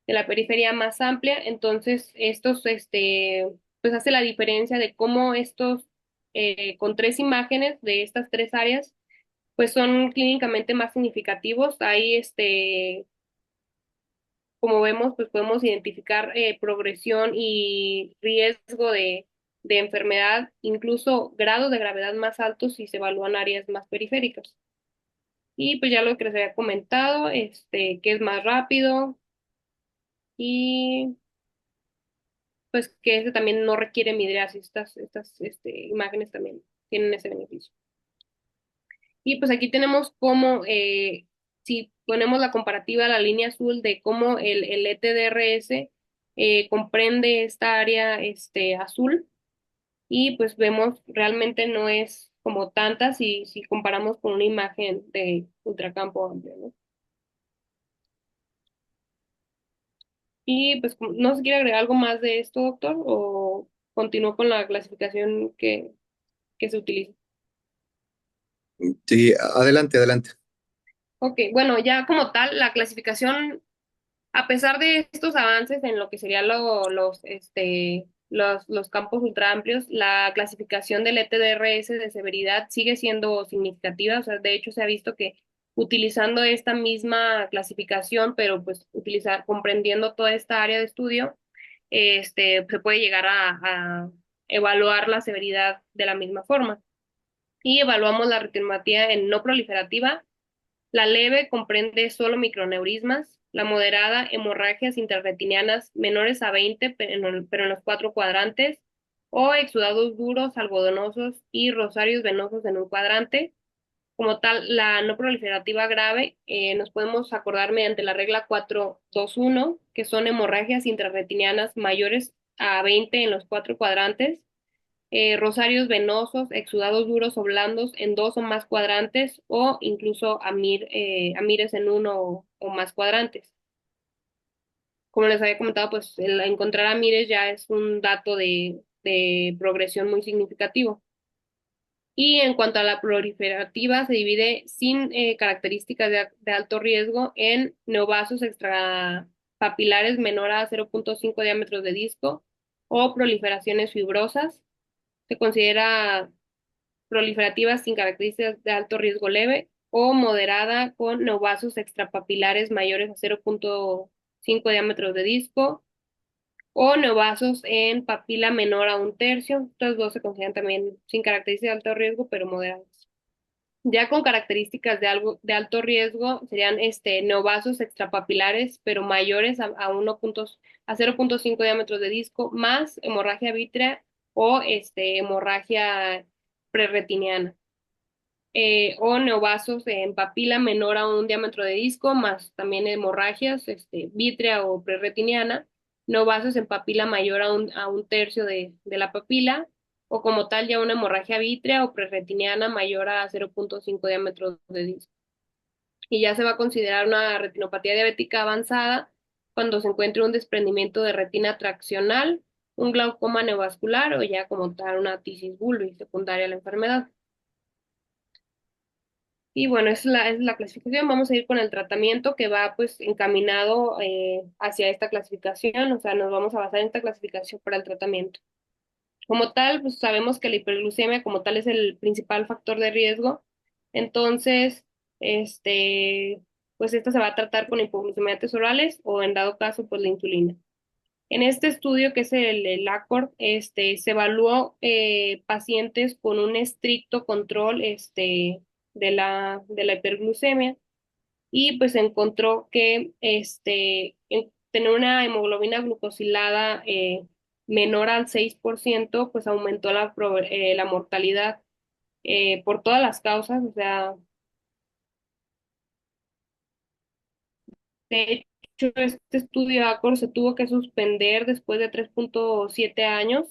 de la periferia más amplia. Entonces, pues hace la diferencia de cómo con 3 imágenes de estas 3 áreas, pues son clínicamente más significativos. Ahí, como vemos, pues podemos identificar progresión y riesgo de enfermedad, incluso grados de gravedad más altos si se evalúan áreas más periféricas. Y pues ya lo que les había comentado, que es más rápido y pues que ese también no requiere midriasis. Estas imágenes también tienen ese beneficio. Y pues aquí tenemos cómo, si ponemos la comparativa a la línea azul de cómo el ETDRS comprende esta área azul, y pues vemos realmente no es como tanta si comparamos con una imagen de ultracampo amplio, ¿no? Y pues no sé si quiere agregar algo más de esto, doctor, o continúo con la clasificación que se utiliza.
Sí, adelante, adelante.
Ok, bueno, ya como tal, la clasificación, a pesar de estos avances en lo que serían los campos ultra amplios, la clasificación del ETDRS de severidad sigue siendo significativa. O sea, de hecho se ha visto que utilizando esta misma clasificación, pero pues comprendiendo toda esta área de estudio, se puede llegar a evaluar la severidad de la misma forma. Y evaluamos la retinopatía en no proliferativa. La leve comprende solo microneurismas, la moderada hemorragias intrarretinianas menores a 20, pero en los 4 cuadrantes, o exudados duros, algodonosos y rosarios venosos en un cuadrante. Como tal, la no proliferativa grave, nos podemos acordar mediante la regla 4-2-1, que son hemorragias intrarretinianas mayores a 20 en los 4 cuadrantes, rosarios venosos, exudados duros o blandos en 2 o más cuadrantes, o incluso amires en 1 o más cuadrantes. Como les había comentado, pues el encontrar amires ya es un dato de progresión muy significativo. Y en cuanto a la proliferativa, se divide sin características de alto riesgo en neovasos extrapapilares menor a 0,5 diámetros de disco o proliferaciones fibrosas. Se considera proliferativa sin características de alto riesgo leve o moderada con neovasos extrapapilares mayores a 0,5 diámetros de disco o neovasos en papila menor a 1/3. Estos dos se consideran también sin características de alto riesgo, pero moderados. Ya con características de alto riesgo serían neovasos extrapapilares, pero mayores a 0,5 diámetros de disco, más hemorragia vítrea o hemorragia prerretiniana. O neovasos en papila menor a un diámetro de disco, más también hemorragias vítrea o prerretiniana, neovasos en papila mayor a un tercio de la papila, o como tal ya una hemorragia vítrea o prerretiniana mayor a 0,5 diámetros de disco. Y ya se va a considerar una retinopatía diabética avanzada cuando se encuentre un desprendimiento de retina traccional, un glaucoma neovascular o ya como tal una tisis bulbi secundaria a la enfermedad. Y bueno, es la clasificación. Vamos a ir con el tratamiento que va pues encaminado hacia esta clasificación, o sea, nos vamos a basar en esta clasificación para el tratamiento. Como tal, pues sabemos que la hiperglucemia como tal es el principal factor de riesgo. Entonces, pues esta se va a tratar con hipoglucemiantes orales o en dado caso, pues la insulina. En este estudio, que es el ACORD, se evaluó pacientes con un estricto control de la hiperglucemia y pues encontró que tener una hemoglobina glucosilada menor al 6%, pues aumentó la mortalidad por todas las causas, o sea, de hecho, este estudio ACORD se tuvo que suspender después de 3,7 años,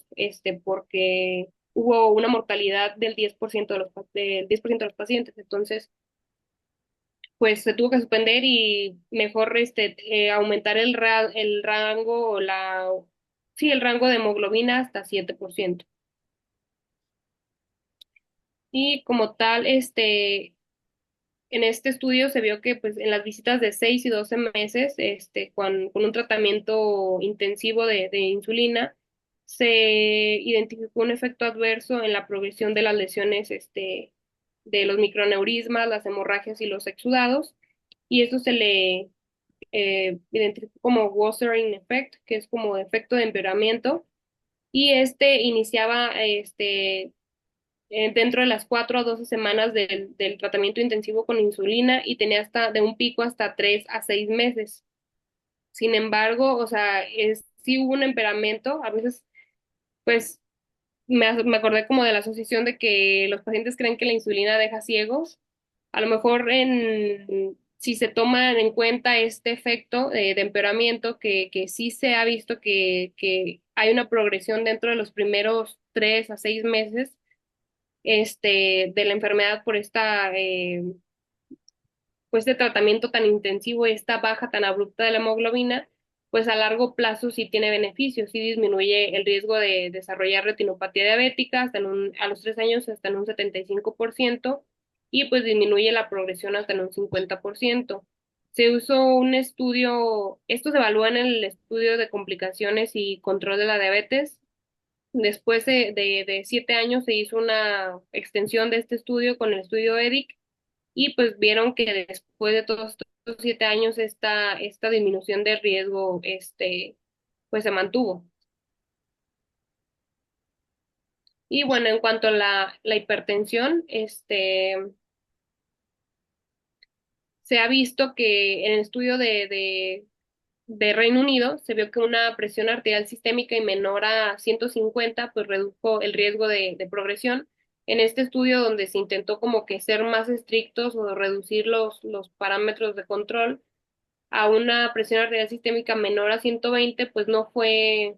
porque hubo una mortalidad del 10% del 10% de los pacientes. Entonces, pues se tuvo que suspender y mejor aumentar el rango sí, el rango de hemoglobina hasta 7%. Y como tal, en este estudio se vio que pues en las visitas de 6 y 12 meses, con un tratamiento intensivo de insulina, se identificó un efecto adverso en la progresión de las lesiones, de los microneurismas, las hemorragias y los exudados, y eso se le identificó como Wasserine Effect, que es como efecto de empeoramiento, y iniciaba dentro de las 4 a 12 semanas del tratamiento intensivo con insulina y tenía hasta de un pico hasta 3 a 6 meses. Sin embargo, o sea, sí hubo un empeoramiento, a veces, pues, me acordé como de la asociación de que los pacientes creen que la insulina deja ciegos. A lo mejor si se toma en cuenta este efecto de empeoramiento, que sí se ha visto que hay una progresión dentro de los primeros 3 a 6 meses, de la enfermedad por pues este tratamiento tan intensivo y esta baja tan abrupta de la hemoglobina, pues a largo plazo sí tiene beneficios, sí disminuye el riesgo de desarrollar retinopatía diabética a los 3 años hasta en un 75% y pues disminuye la progresión hasta en un 50%. Se usó un estudio, esto se evalúa en el estudio de complicaciones y control de la diabetes. Después de 7 años se hizo una extensión de este estudio con el estudio EDIC y pues vieron que después de todos estos 7 años esta disminución de riesgo pues se mantuvo. Y bueno, en cuanto a la hipertensión, se ha visto que en el estudio de Reino Unido se vio que una presión arterial sistémica y menor a 150 pues redujo el riesgo de progresión. En este estudio donde se intentó como que ser más estrictos o reducir los parámetros de control a una presión arterial sistémica menor a 120, pues no fue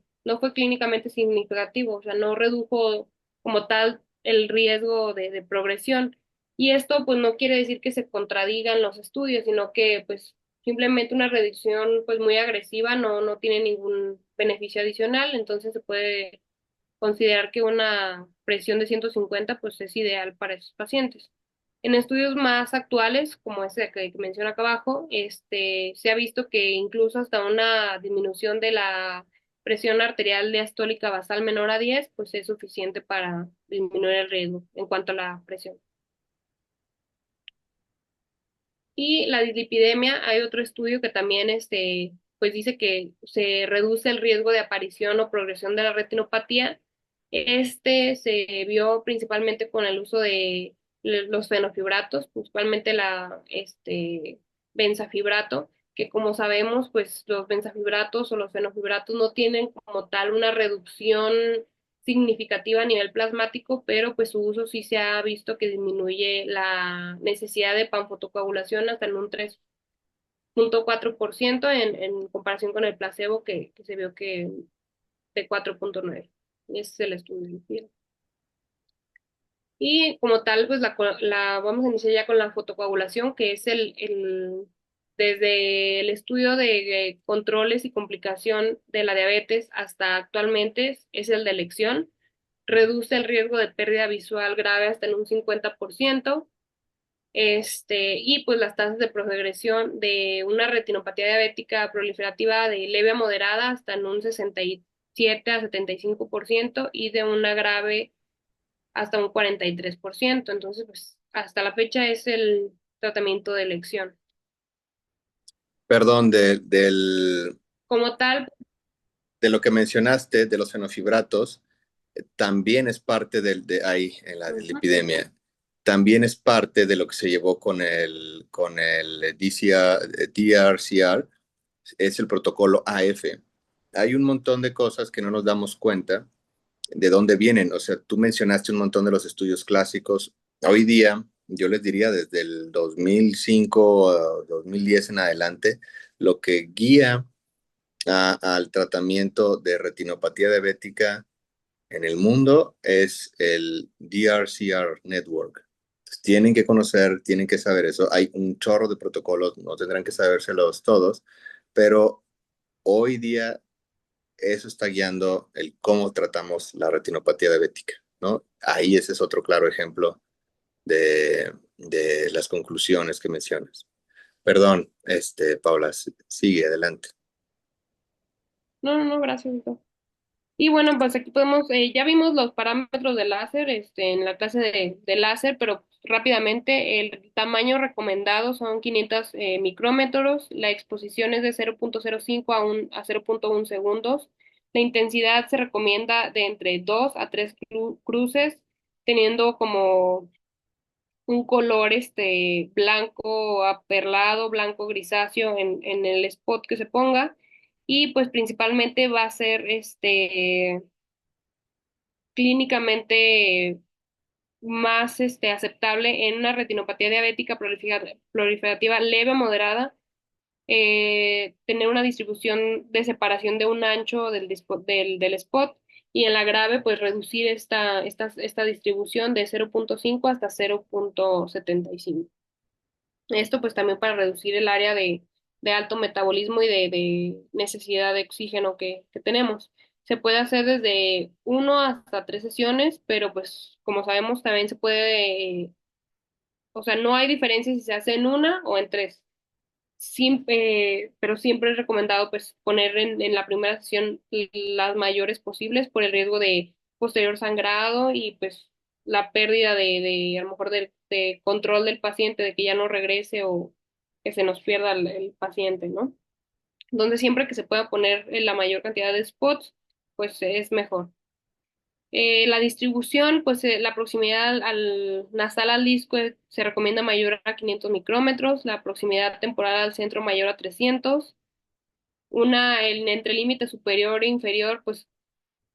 clínicamente significativo, o sea, no redujo como tal el riesgo de progresión. Y esto pues no quiere decir que se contradigan los estudios, sino que pues simplemente una reducción pues muy agresiva no tiene ningún beneficio adicional, entonces se puede considerar que una presión de 150 pues es ideal para esos pacientes. En estudios más actuales, como ese que menciono acá abajo, se ha visto que incluso hasta una disminución de la presión arterial diastólica basal menor a 10, pues es suficiente para disminuir el riesgo en cuanto a la presión. Y la dislipidemia, hay otro estudio que también pues dice que se reduce el riesgo de aparición o progresión de la retinopatía. Se vio principalmente con el uso los fenofibratos, principalmente benzafibrato, que como sabemos, pues los benzafibratos o los fenofibratos no tienen como tal una reducción significativa a nivel plasmático, pero pues su uso sí se ha visto que disminuye la necesidad de panfotocoagulación hasta en un 3,4% en comparación con el placebo que se vio que de 4,9. Ese es el estudio. ¿Sí? Y como tal, pues vamos a iniciar ya con la fotocoagulación, que es desde el estudio de controles y complicación de la diabetes hasta actualmente es el de elección. Reduce el riesgo de pérdida visual grave hasta en un 50%. Y pues las tasas de progresión de una retinopatía diabética proliferativa de leve a moderada hasta en un 67 a 75% y de una grave hasta un 43%. Entonces, pues hasta la fecha es el tratamiento de elección.
Perdón,
Como tal,
de lo que mencionaste, de los fenofibratos, también es parte ahí, en la de la epidemia, también es parte de lo que se llevó con el DRCR, es el protocolo AF. Hay un montón de cosas que no nos damos cuenta de dónde vienen. O sea, tú mencionaste un montón de los estudios clásicos. Hoy día, yo les diría desde el 2005 a 2010 en adelante, lo que guía al tratamiento de retinopatía diabética en el mundo es el DRCR Network. Entonces, tienen que conocer, tienen que saber eso. Hay un chorro de protocolos, no tendrán que sabérselos todos, pero hoy día eso está guiando el cómo tratamos la retinopatía diabética, ¿no? Ahí ese es otro claro ejemplo de las conclusiones que mencionas. Perdón, Paula, sigue adelante.
no, no, no, gracias, doctor. Y bueno, pues aquí podemos, ya vimos los parámetros del láser, en la clase de láser, pero rápidamente el tamaño recomendado son 500 micrómetros, la exposición es de 0,05 a 0,1 segundos, la intensidad se recomienda de entre 2 a 3 cruces, teniendo como un color blanco aperlado, blanco grisáceo en el spot que se ponga. Y pues principalmente va a ser clínicamente más aceptable en una retinopatía diabética proliferativa leve o moderada, tener una distribución de separación de un ancho del spot y en la grave pues reducir esta distribución de 0,5 hasta 0,75. Esto pues también para reducir el área de alto metabolismo y de necesidad de oxígeno que tenemos. Se puede hacer desde 1 hasta 3 sesiones, pero pues como sabemos también se puede, o sea, no hay diferencia si se hace en una o en tres. Pero siempre es recomendado pues poner en la primera sesión las mayores posibles por el riesgo de posterior sangrado y pues la pérdida de a lo mejor de control del paciente, de que ya no regrese o que se nos pierda el paciente, ¿no? Donde siempre que se pueda poner en la mayor cantidad de spots, pues es mejor. La distribución, pues la proximidad al nasal al disco se recomienda mayor a 500 micrómetros, la proximidad temporal al centro mayor a 300, entre el límite superior e inferior, pues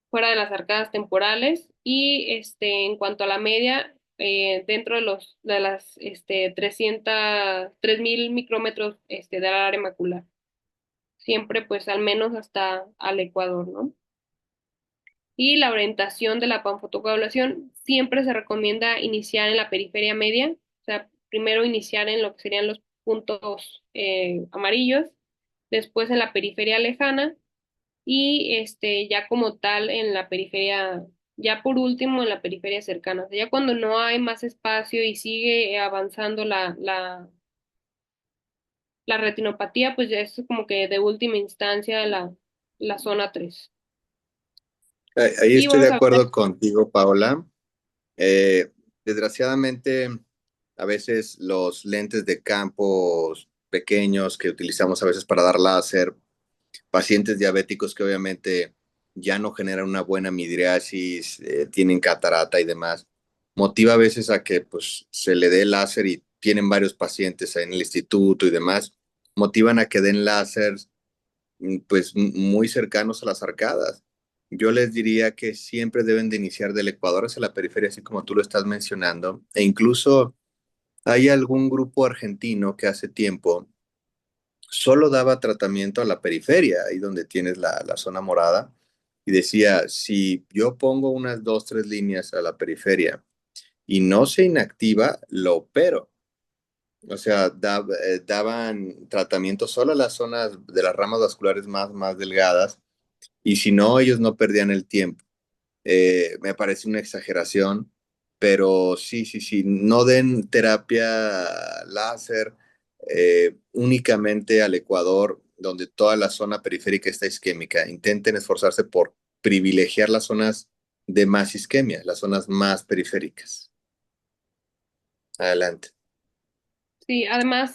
fuera de las arcadas temporales, y en cuanto a la media, dentro de las 3.000 micrómetros del área macular, siempre pues al menos hasta al ecuador, ¿no? Y la orientación de la panfotocoagulación siempre se recomienda iniciar en la periferia media, o sea, primero iniciar en lo que serían los puntos amarillos, después en la periferia lejana y ya como tal en la periferia, ya por último en la periferia cercana. O sea, ya cuando no hay más espacio y sigue avanzando la retinopatía, pues ya es como que de última instancia la zona 3.
Ahí
Y
estoy de
vamos a ver.
acuerdo contigo, Paola. Desgraciadamente, a veces los lentes de campo pequeños que utilizamos a veces para dar láser, pacientes diabéticos que obviamente ya no generan una buena midriasis, tienen catarata y demás. motiva a veces a que pues se le dé láser y tienen varios pacientes en el instituto y demás, motivan a que den láser pues muy cercanos a las arcadas. Yo les diría que siempre deben de iniciar del ecuador hacia la periferia, así como tú lo estás mencionando, e incluso hay algún grupo argentino que hace tiempo solo daba tratamiento a la periferia, ahí donde tienes la zona morada, y decía, si yo pongo unas dos, tres líneas a la periferia y no se inactiva, lo opero. O sea, daban tratamiento solo a las zonas de las ramas vasculares más delgadas y si no, ellos no perdían el tiempo. Me parece una exageración, pero sí, no den terapia láser únicamente al Ecuador, donde toda la zona periférica está isquémica. Intenten esforzarse por privilegiar las zonas de más isquemia, las zonas más periféricas. Adelante.
Sí, además,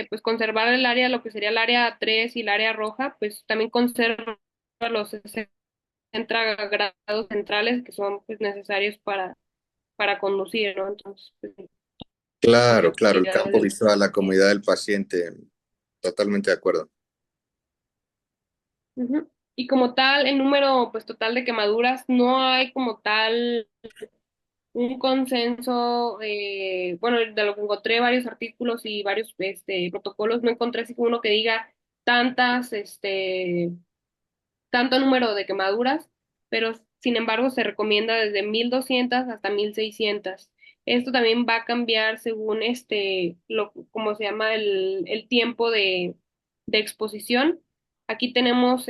pues conservar el área, lo que sería el área 3 y el área roja, pues también conserva los 60 grados centrales que son pues necesarios para conducir, ¿no? Entonces, pues,
Claro, el campo
actividades.
visual, la comodidad del paciente, totalmente de acuerdo.
Ujú. Y como tal, el número pues total de quemaduras, no hay como tal un consenso, bueno, de lo que encontré varios artículos y varios protocolos, no encontré así como uno que diga tantas, tanto número de quemaduras, pero sin embargo se recomienda desde 1200 hasta 1600. Esto también va a cambiar según como se llama el tiempo de exposición. Aquí tenemos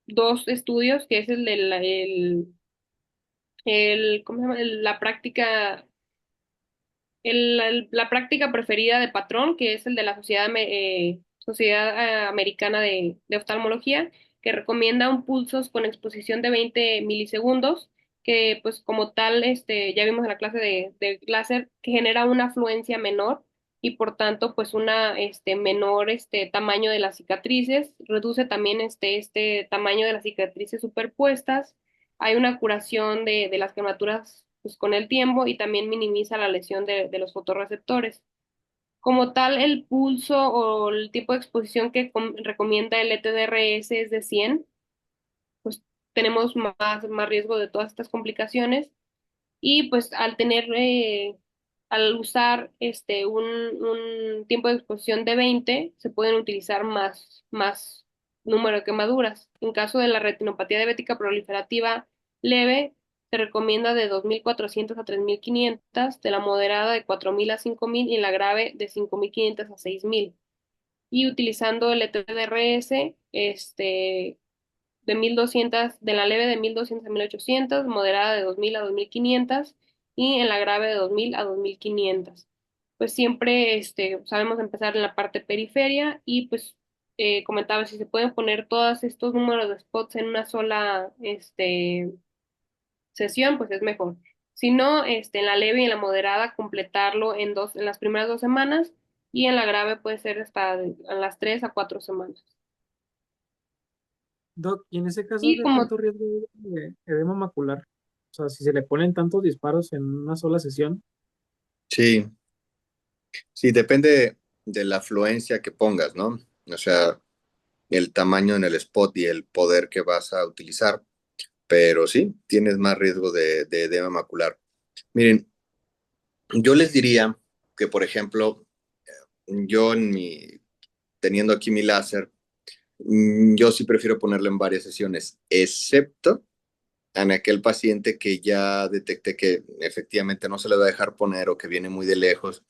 dos estudios, que es ¿cómo se llama? La práctica, la práctica preferida de patrón, que es el de la Sociedad Americana de Oftalmología, que recomienda un pulsos con exposición de 20 milisegundos, que pues como tal, ya vimos en la clase de láser, que genera una afluencia menor y por tanto pues una menor tamaño de las cicatrices, reduce también este tamaño de las cicatrices superpuestas, hay una curación de las quemaduras pues, con el tiempo y también minimiza la lesión de los fotorreceptores. Como tal, el pulso o el tipo de exposición que recomienda el ETDRS es de 100, pues tenemos más riesgo de todas estas complicaciones y pues al usar un tiempo de exposición de 20, se pueden utilizar más número de quemaduras. En caso de la retinopatía diabética proliferativa leve, se recomienda de 2400 a 3500, de la moderada de 4000 a 5000 y en la grave de 5500 a 6000. Y utilizando el ETDRS, de la leve de 1200 a 1800, moderada de 2000 a 2500 y en la grave de 2000 a 2500. Pues siempre sabemos empezar en la parte periferia y pues comentaba si se pueden poner todos estos números de spots en una sola sesión, pues es mejor. Si no, en la leve y en la moderada completarlo en las primeras 2 semanas y en la grave puede ser hasta en las 3 a 4 semanas.
Doc, y en ese caso,
Y
¿qué
como
tanto riesgo hay de edema macular? O sea, si se le ponen tantos disparos en una sola sesión.
Sí, sí, depende de la afluencia que pongas, ¿no? O sea, el tamaño en el spot y el poder que vas a utilizar, pero sí, tienes más riesgo de edema macular. Miren, yo les diría que, por ejemplo, yo teniendo aquí mi láser, yo sí prefiero ponerlo en varias sesiones, excepto en aquel paciente que ya detecté que efectivamente no se le va a dejar poner o que viene muy de lejos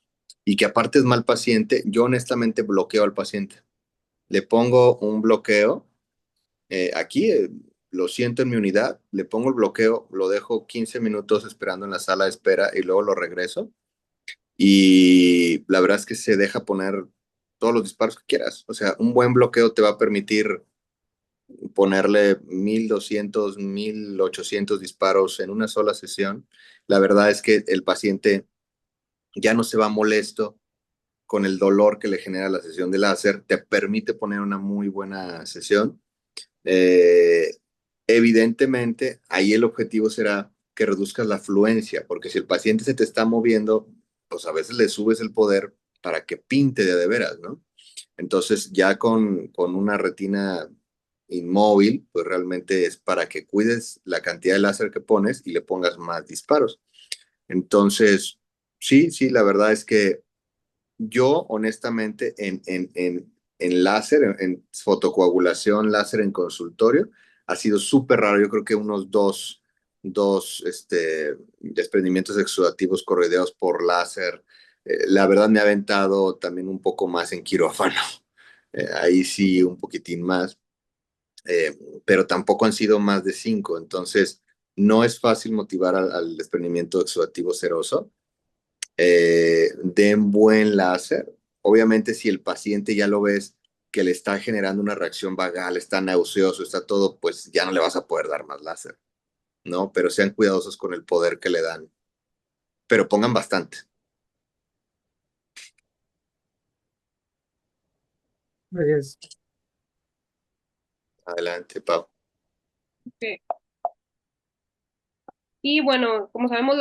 y que aparte es mal paciente, yo honestamente bloqueo al paciente. Le pongo un bloqueo aquí, lo siento en mi unidad, le pongo el bloqueo, lo dejo 15 minutos esperando en la sala de espera y luego lo regreso. Y la verdad es que se deja poner todos los disparos que quieras. O sea, un buen bloqueo te va a permitir ponerle 1200, 1800 disparos en una sola sesión. La verdad es que el paciente ya no se va molesto con el dolor que le genera la sesión de láser, te permite poner una muy buena sesión. Eh, Evidentemente, ahí el objetivo será que reduzcas la fluencia, porque si el paciente se te está moviendo, pues a veces le subes el poder para que pinte de veras, ¿no? Entonces ya con una retina inmóvil, pues realmente es para que cuides la cantidad de láser que pones y le pongas más disparos. Entonces, sí, sí, la verdad es que yo honestamente en láser, en fotocoagulación láser en consultorio, ha sido súper raro. Yo creo que unos dos desprendimientos exudativos corrideos por láser. La verdad me ha aventado también un poco más en quirófano. Ahí sí, un poquitín más. Eh, pero tampoco han sido más de 5. Entonces, no es fácil motivar al desprendimiento exudativo seroso. Den buen láser. Obviamente, si el paciente ya lo ves que le está generando una reacción vagal, está nauseoso, está todo, pues ya no le vas a poder dar más láser, ¿no? Pero sean cuidadosos con el poder que le dan. Pero pongan bastante.
Gracias.
Adelante, Pau.
Sí. Y bueno, como sabemos,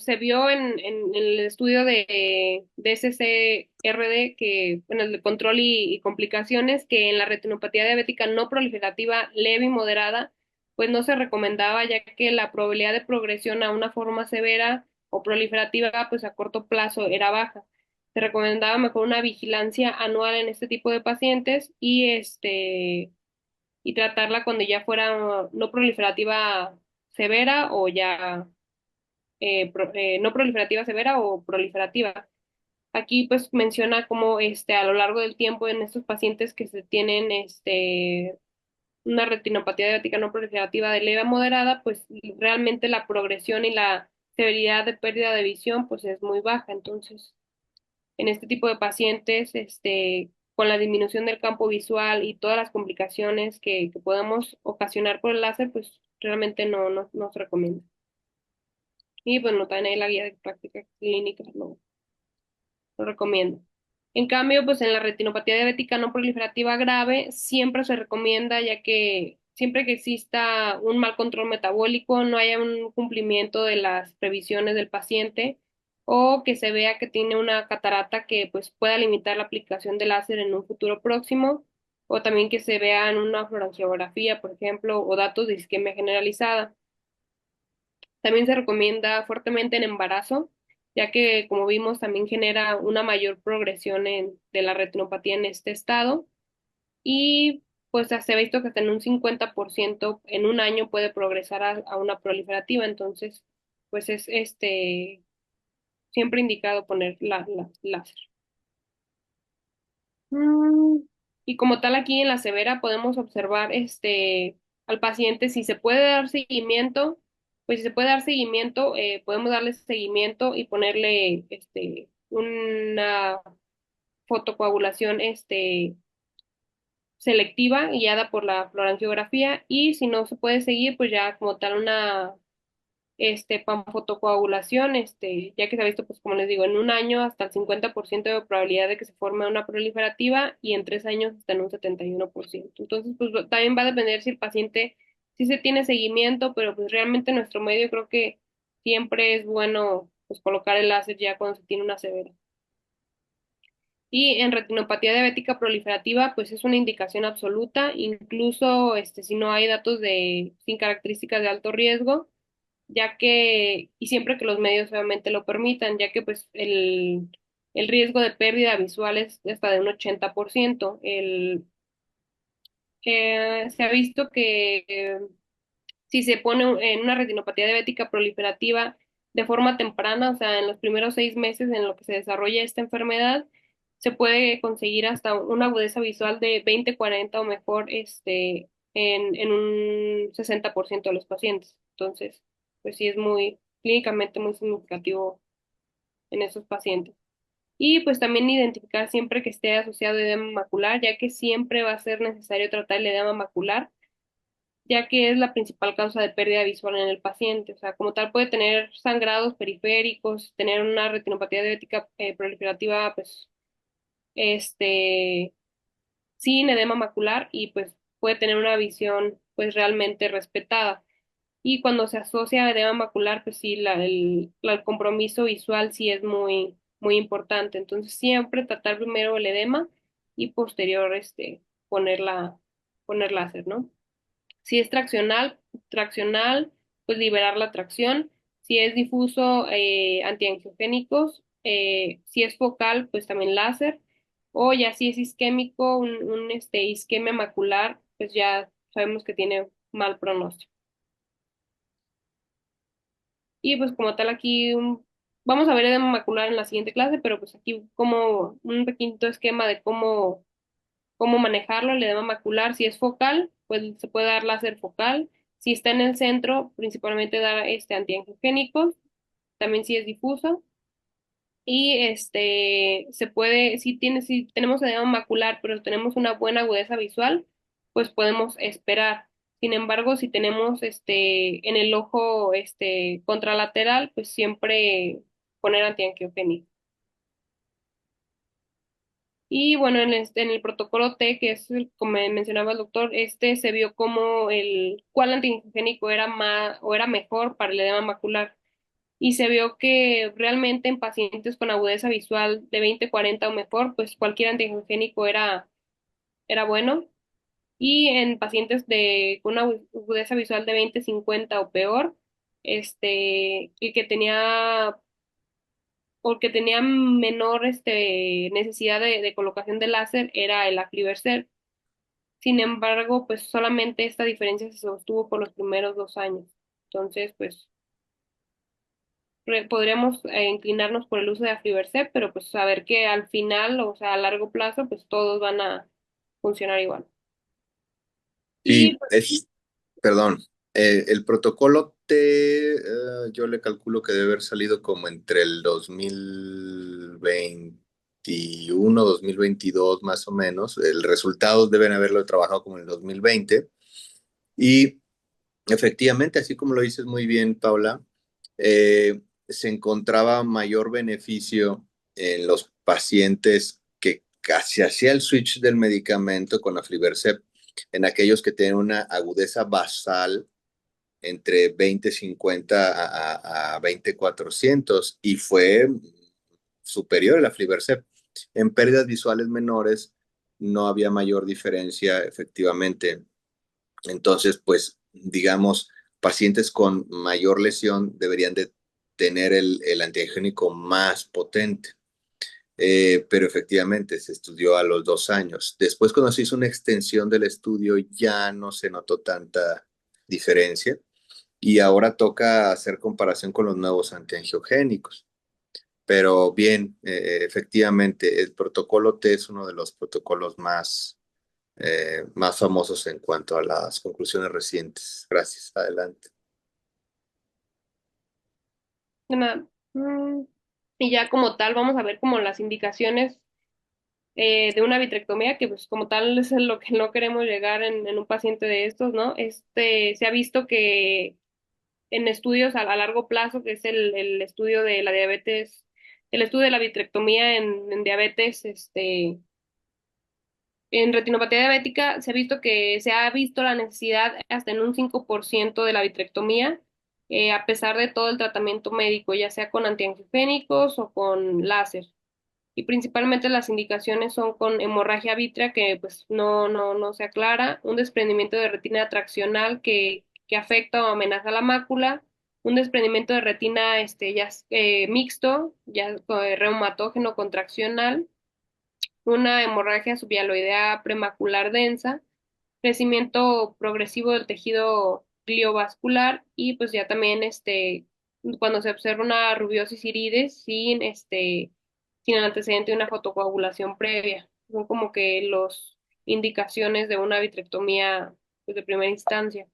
se vio en el estudio de SCRD, que, bueno, el de control y complicaciones, que en la retinopatía diabética no proliferativa leve y moderada, pues no se recomendaba, ya que la probabilidad de progresión a una forma severa o proliferativa, pues a corto plazo era baja. Se recomendaba mejor una vigilancia anual en este tipo de pacientes y tratarla cuando ya fuera no proliferativa severa o ya no proliferativa severa o proliferativa. Aquí pues menciona cómo a lo largo del tiempo en estos pacientes que se tienen una retinopatía diabética no proliferativa de leve a moderada, pues realmente la progresión y la severidad de pérdida de visión pues es muy baja. Entonces, en este tipo de pacientes, con la disminución del campo visual y todas las complicaciones que podemos ocasionar por el láser, pues realmente no se recomienda. Y bueno, también hay la guía de práctica clínica, lo recomiendo. En cambio, pues en la retinopatía diabética no proliferativa grave, siempre se recomienda, ya que siempre que exista un mal control metabólico, no haya un cumplimiento de las previsiones del paciente, o que se vea que tiene una catarata que pues pueda limitar la aplicación de láser en un futuro próximo, o también que se vea en una fluorangiografía, por ejemplo, o datos de isquemia generalizada. También se recomienda fuertemente en embarazo, ya que, como vimos, también genera una mayor progresión de la retinopatía en este estado. Y pues se ha visto que hasta en un 50% en un año puede progresar a una proliferativa. Entonces, pues es siempre indicado poner la láser. Mm, Y como tal, aquí en la severa podemos observar al paciente si se puede dar seguimiento, pues si se puede dar seguimiento, podemos darle seguimiento y ponerle una fotocoagulación selectiva guiada por la fluorangiografía, y si no se puede seguir, pues ya como tal una panfotocoagulación, ya que se ha visto, pues como les digo, en un año hasta el 50% de probabilidad de que se forme una proliferativa, y en 3 años hasta en un 71%. Entonces, pues también va a depender si el paciente sí se tiene seguimiento, pero pues realmente en nuestro medio creo que siempre es bueno pues colocar el láser ya cuando se tiene una severa. Y en retinopatía diabética proliferativa, pues es una indicación absoluta, incluso si no hay datos sin características de alto riesgo, ya que, y siempre que los medios obviamente lo permitan, ya que pues el riesgo de pérdida visual es hasta de un 80%. Se ha visto que si se pone en una retinopatía diabética proliferativa de forma temprana, o sea, en los primeros 6 meses en lo que se desarrolla esta enfermedad, se puede conseguir hasta una agudeza visual de 20, 40 o mejor en un 60% de los pacientes. Entonces, pues sí es muy clínicamente muy significativo en esos pacientes. Y pues también identificar siempre que esté asociado a edema macular, ya que siempre va a ser necesario tratar el edema macular, ya que es la principal causa de pérdida visual en el paciente. O sea, como tal puede tener sangrados periféricos, tener una retinopatía diabética proliferativa, pues, sin edema macular, y pues puede tener una visión pues realmente respetada. Y cuando se asocia a edema macular, pues sí, el compromiso visual sí es muy importante. Entonces, siempre tratar primero el edema y posterior, poner poner láser, ¿no? Si es traccional, pues liberar la tracción. Si es difuso, antiangiogénicos. Si es focal, pues también láser. O ya si es isquémico, isquemia macular, pues ya sabemos que tiene mal pronóstico. Y pues como tal aquí vamos a ver edema macular en la siguiente clase, pero pues aquí como un pequeñito esquema de cómo manejarlo, el edema macular. Si es focal, pues se puede dar láser focal. Si está en el centro, principalmente dar antiangiogénicos. También si es difuso. Y si tenemos edema macular, pero tenemos una buena agudeza visual, pues podemos esperar. Sin embargo, si tenemos en el ojo contralateral, pues siempre poner antiangiogénico. Y bueno, en el protocolo T, que es como mencionaba el doctor, se vio como cuál antiangiogénico era más o era mejor para el edema macular. Y se vio que realmente en pacientes con agudeza visual de 20-40 o mejor, pues cualquier antiangiogénico era bueno. Y en pacientes con una agudeza visual de 20-50 o peor, el que tenía o que tenía menor necesidad de colocación de láser era el aflibercept. Sin embargo, pues solamente esta diferencia se sostuvo por los primeros 2 años. Entonces, pues podríamos inclinarnos por el uso de aflibercept, pero pues saber que al final, o sea, a largo plazo, pues todos van a funcionar igual. Y
Sí,
pues,
perdón, el protocolo T, yo le calculo que debe haber salido como entre el 2021, 2022 más o menos. El resultado deben haberlo trabajado como en el 2020. Y efectivamente, así como lo dices muy bien, Paula, se encontraba mayor beneficio en los pacientes que casi hacía el switch del medicamento con aflibercept, en aquellos que tienen una agudeza basal entre 20-50 a 20-400 y fue superior el aflibercept. En pérdidas visuales menores no había mayor diferencia efectivamente. Entonces, pues, digamos, pacientes con mayor lesión deberían de tener el antiagénico más potente. Pero efectivamente se estudió a los 2 años. Después, cuando se hizo una extensión del estudio, ya no se notó tanta diferencia y ahora toca hacer comparación con los nuevos antiangiogénicos. Pero bien, efectivamente, el protocolo T es uno de los protocolos más famosos en cuanto a las conclusiones recientes. Gracias, adelante.
nada, y ya como tal, vamos a ver como las indicaciones de una vitrectomía, que pues como tal es lo que no queremos llegar en un paciente de estos, ¿no? Se ha visto que en estudios a largo plazo, que es el estudio de la diabetes, el estudio de la vitrectomía en diabetes, en retinopatía diabética, se ha visto la necesidad hasta en un 5% de la vitrectomía, a pesar de todo el tratamiento médico, ya sea con antiangiogénicos o con láser. Y principalmente las indicaciones son con hemorragia vítrea, que pues no se aclara, un desprendimiento de retina traccional que afecta o amenaza la mácula, un desprendimiento de retina mixto, ya reumatógeno contraccional, una hemorragia subhialoidea premacular densa, crecimiento progresivo del tejido gliovascular y pues ya también cuando se observa una rubiosis irides sin el antecedente de una fotocoagulación previa. Son como que las indicaciones de una vitrectomía pues, de primera instancia.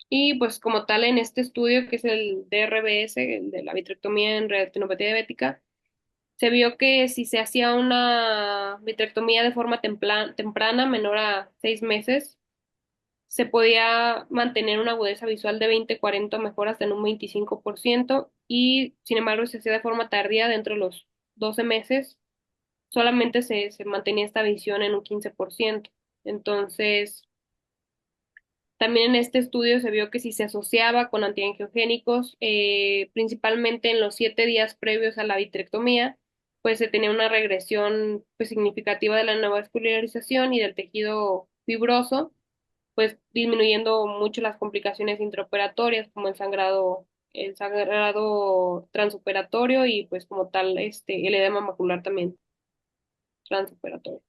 Y pues como tal en este estudio que es el DRBS, el de la vitrectomía en retinopatía diabética, se vio que si se hacía una vitrectomía de forma temprana, menor a 6 meses, se podía mantener una agudeza visual de 20-40 mejor hasta en un 25%, y sin embargo, si se hacía de forma tardía, dentro de los 12 meses, solamente se mantenía esta visión en un 15%. Entonces, También en este estudio se vio que si se asociaba con antiangiogénicos, principalmente en los 7 días previos a la vitrectomía, pues se tenía una regresión pues, significativa de la neovascularización y del tejido fibroso, pues disminuyendo mucho las complicaciones intraoperatorias como el sangrado transoperatorio y pues como tal el edema macular también transoperatorio.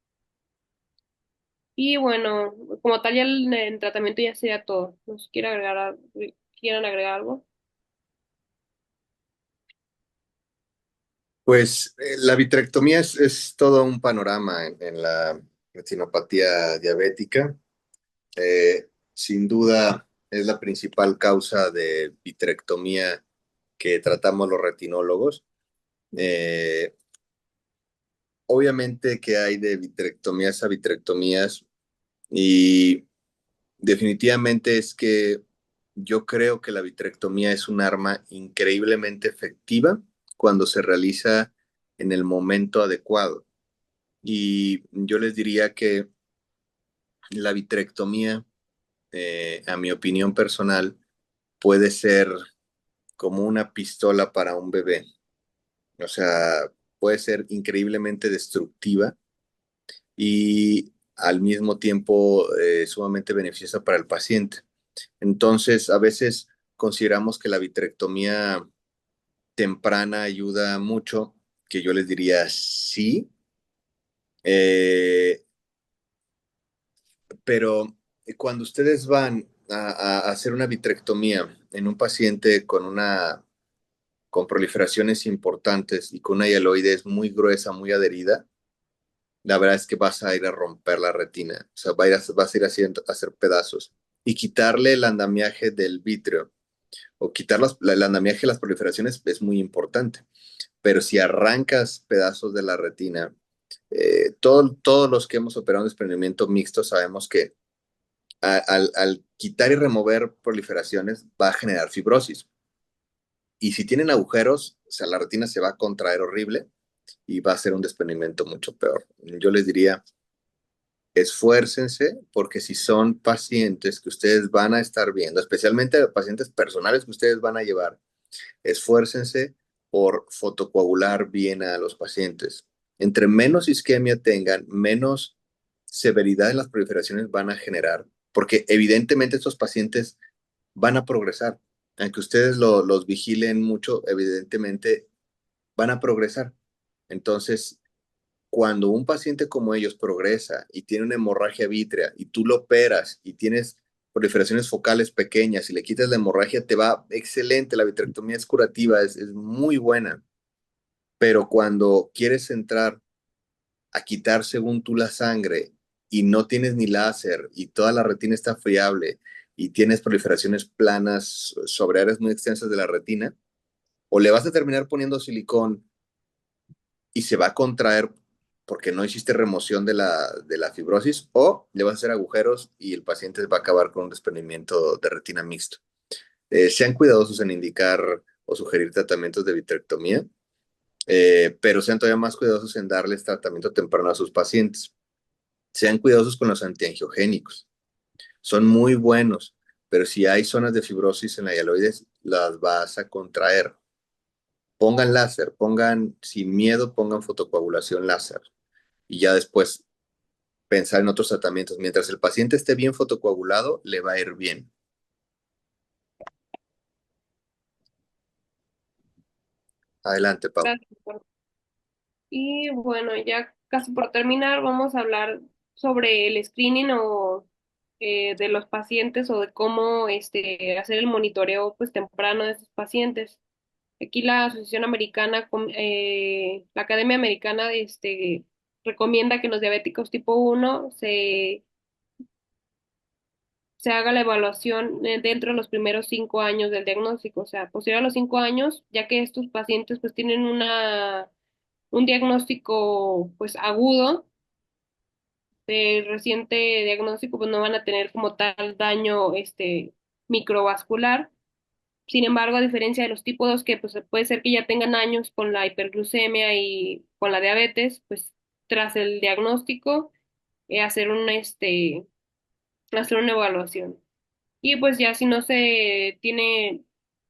Y bueno, como tal ya el tratamiento ya sería todo. ¿No sé, quieren agregar algo?
Pues la vitrectomía es todo un panorama en la retinopatía diabética. Sin duda es la principal causa de vitrectomía que tratamos los retinólogos. Eh, Obviamente que hay de vitrectomías a vitrectomías y definitivamente es que yo creo que la vitrectomía es un arma increíblemente efectiva cuando se realiza en el momento adecuado. Y yo les diría que la vitrectomía, a mi opinión personal, puede ser como una pistola para un bebé. O sea, puede ser increíblemente destructiva y al mismo tiempo sumamente beneficiosa para el paciente. Entonces, a veces consideramos que la vitrectomía temprana ayuda mucho, que yo les diría sí, eh, pero cuando ustedes van a hacer una vitrectomía en un paciente con proliferaciones importantes y con una hialoides muy gruesa, muy adherida, la verdad es que vas a ir a romper la retina, o sea, vas a ir a hacer pedazos y quitarle el andamiaje del vítreo o quitar el andamiaje de las proliferaciones es muy importante, pero si arrancas pedazos de la retina, todos los que hemos operado en desprendimiento mixto sabemos que al quitar y remover proliferaciones va a generar fibrosis. Y si tienen agujeros, o sea, la retina se va a contraer horrible y va a ser un desprendimiento mucho peor. Yo les diría, esfuércense porque si son pacientes que ustedes van a estar viendo, especialmente pacientes personales que ustedes van a llevar, esfuércense por fotocoagular bien a los pacientes. Entre menos isquemia tengan, menos severidad en las proliferaciones van a generar, porque evidentemente estos pacientes van a progresar. Aunque ustedes los vigilen mucho, evidentemente van a progresar. Entonces, cuando un paciente como ellos progresa y tiene una hemorragia vítrea y tú lo operas y tienes proliferaciones focales pequeñas y le quitas la hemorragia, te va excelente. La vitrectomía es curativa, es muy buena. Pero cuando quieres entrar a quitar según tú la sangre y no tienes ni láser y toda la retina está friable y tienes proliferaciones planas sobre áreas muy extensas de la retina, o le vas a terminar poniendo silicón y se va a contraer porque no hiciste remoción de la fibrosis, o le vas a hacer agujeros y el paciente va a acabar con un desprendimiento de retina mixto. Sean cuidadosos en indicar o sugerir tratamientos de vitrectomía, pero sean todavía más cuidadosos en darles tratamiento temprano a sus pacientes. Sean cuidadosos con los antiangiogénicos. Son muy buenos, pero si hay zonas de fibrosis en la hialoides, las vas a contraer. Pongan láser, pongan sin miedo, pongan fotocoagulación láser y ya después pensar en otros tratamientos. Mientras el paciente esté bien fotocoagulado, le va a ir bien. Adelante, Pau.
Gracias. Y bueno, ya casi por terminar, vamos a hablar sobre el screening o de los pacientes o de cómo hacer el monitoreo pues temprano de estos pacientes. Aquí la Asociación Americana, la Academia Americana, recomienda que los diabéticos tipo 1 se haga la evaluación dentro de los primeros 5 años del diagnóstico, o sea, posterior a los 5 años, ya que estos pacientes pues tienen un diagnóstico pues agudo, de reciente diagnóstico, pues no van a tener como tal daño microvascular. Sin embargo, a diferencia de los tipos 2 que pues puede ser que ya tengan años con la hiperglucemia y con la diabetes, pues tras el diagnóstico, hacer una evaluación. Y pues ya si no se tiene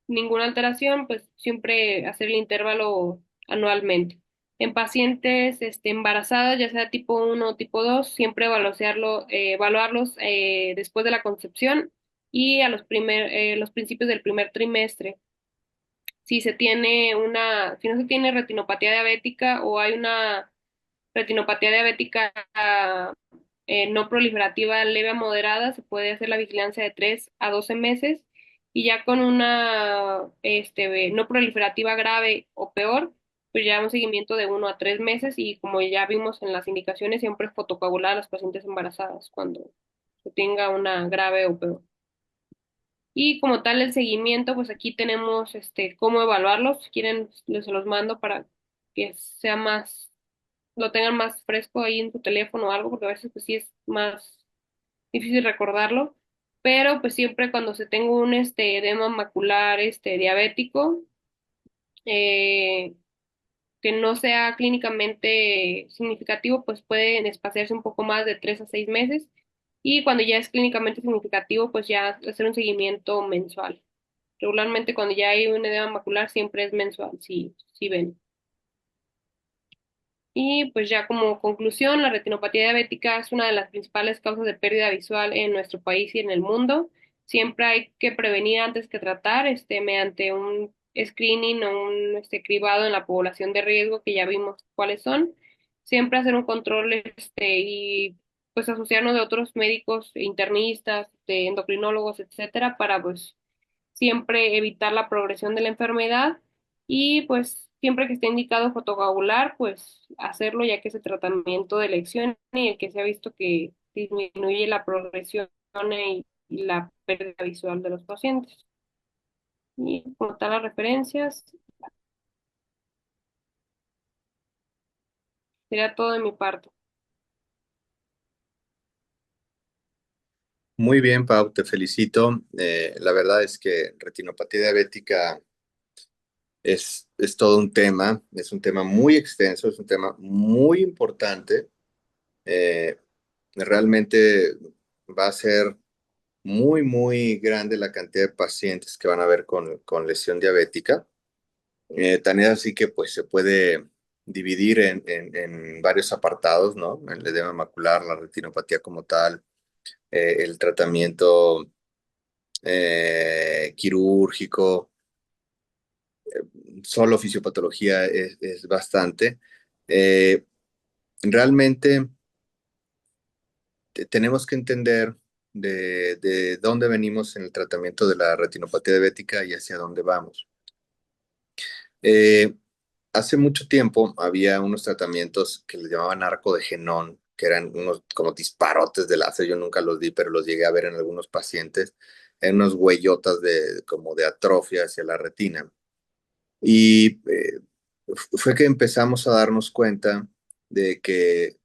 ninguna alteración, pues siempre hacer el intervalo anualmente. En pacientes embarazadas, ya sea tipo 1 o tipo 2, siempre evaluarlos después de la concepción y a los principios del primer trimestre. Si no se tiene retinopatía diabética o hay una retinopatía diabética no proliferativa leve a moderada, se puede hacer la vigilancia de 3 a 12 meses y ya con una no proliferativa grave o peor, pues ya un seguimiento de 1 a 3 meses y como ya vimos en las indicaciones, siempre fotocoagular a las pacientes embarazadas cuando se tenga una grave o peor. Y como tal el seguimiento, pues aquí tenemos cómo evaluarlos. Si quieren, se los mando para que sea más, lo tengan más fresco ahí en tu teléfono o algo, porque a veces pues sí es más difícil recordarlo. Pero pues siempre cuando se tenga un edema macular diabético, eh, que no sea clínicamente significativo, pues pueden espaciarse un poco más de 3 a 6 meses. Y cuando ya es clínicamente significativo, pues ya hacer un seguimiento mensual. Regularmente cuando ya hay un edema macular siempre es mensual, si ven. Y pues ya como conclusión, la retinopatía diabética es una de las principales causas de pérdida visual en nuestro país y en el mundo. Siempre hay que prevenir antes que tratar, mediante un screening o un cribado en la población de riesgo que ya vimos cuáles son. Siempre hacer un control y pues asociarnos de otros médicos, internistas, de endocrinólogos, etcétera, para pues siempre evitar la progresión de la enfermedad y pues siempre que esté indicado fotocoagular, pues hacerlo ya que es el tratamiento de elección y el que se ha visto que disminuye la progresión y la pérdida visual de los pacientes. Y como tal las referencias, sería todo de mi parte.
Muy bien, Pau, te felicito. La verdad es que retinopatía diabética es todo un tema, es un tema muy extenso, es un tema muy importante. Eh, Realmente va a ser muy, muy grande la cantidad de pacientes que van a ver con lesión diabética. Tan es así que pues se puede dividir en varios apartados, ¿no? El edema macular, la retinopatía como tal, el tratamiento quirúrgico, solo fisiopatología es bastante. Eh, Realmente tenemos que entender de dónde venimos en el tratamiento de la retinopatía diabética y hacia dónde vamos. Eh, Hace mucho tiempo había unos tratamientos que les llamaban arco de Genón, que eran unos como disparotes de láser. Yo nunca los di, pero los llegué a ver en algunos pacientes, en unos huellotas como de atrofia hacia la retina. Y fue que empezamos a darnos cuenta de que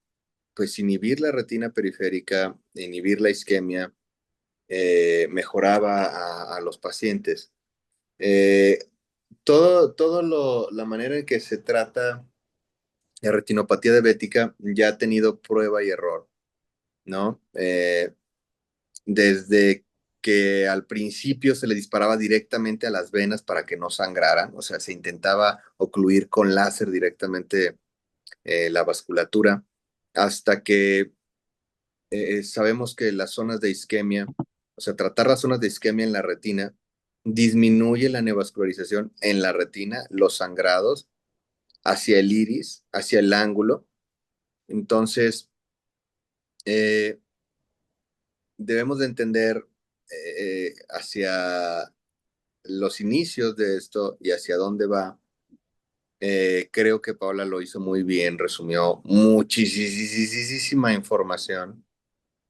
pues inhibir la retina periférica, inhibir la isquemia, mejoraba a los pacientes. Eh, la manera en que se trata la retinopatía diabética ya ha tenido prueba y error, ¿no? Desde que al principio se le disparaba directamente a las venas para que no sangraran, o sea, se intentaba ocluir con láser directamente la vasculatura, hasta que sabemos que las zonas de isquemia, o sea, tratar las zonas de isquemia en la retina, disminuye la neovascularización en la retina, los sangrados hacia el iris, hacia el ángulo. Entonces, eh, debemos de entender hacia los inicios de esto y hacia dónde va. Creo que Paula lo hizo muy bien, resumió muchísima información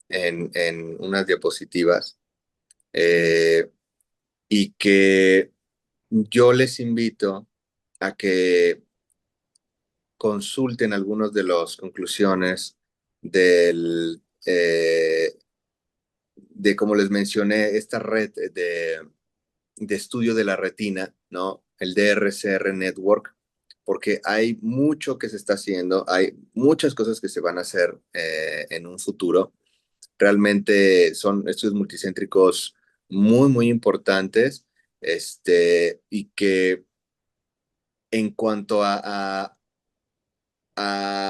en unas diapositivas eh, y que yo les invito a que consulten algunas de las conclusiones de, como les mencioné, esta red de estudio de la retina, ¿no? El DRCR Network, porque hay mucho que se está haciendo, hay muchas cosas que se van a hacer en un futuro. Realmente son estudios multicéntricos muy, muy importantes, y que en cuanto a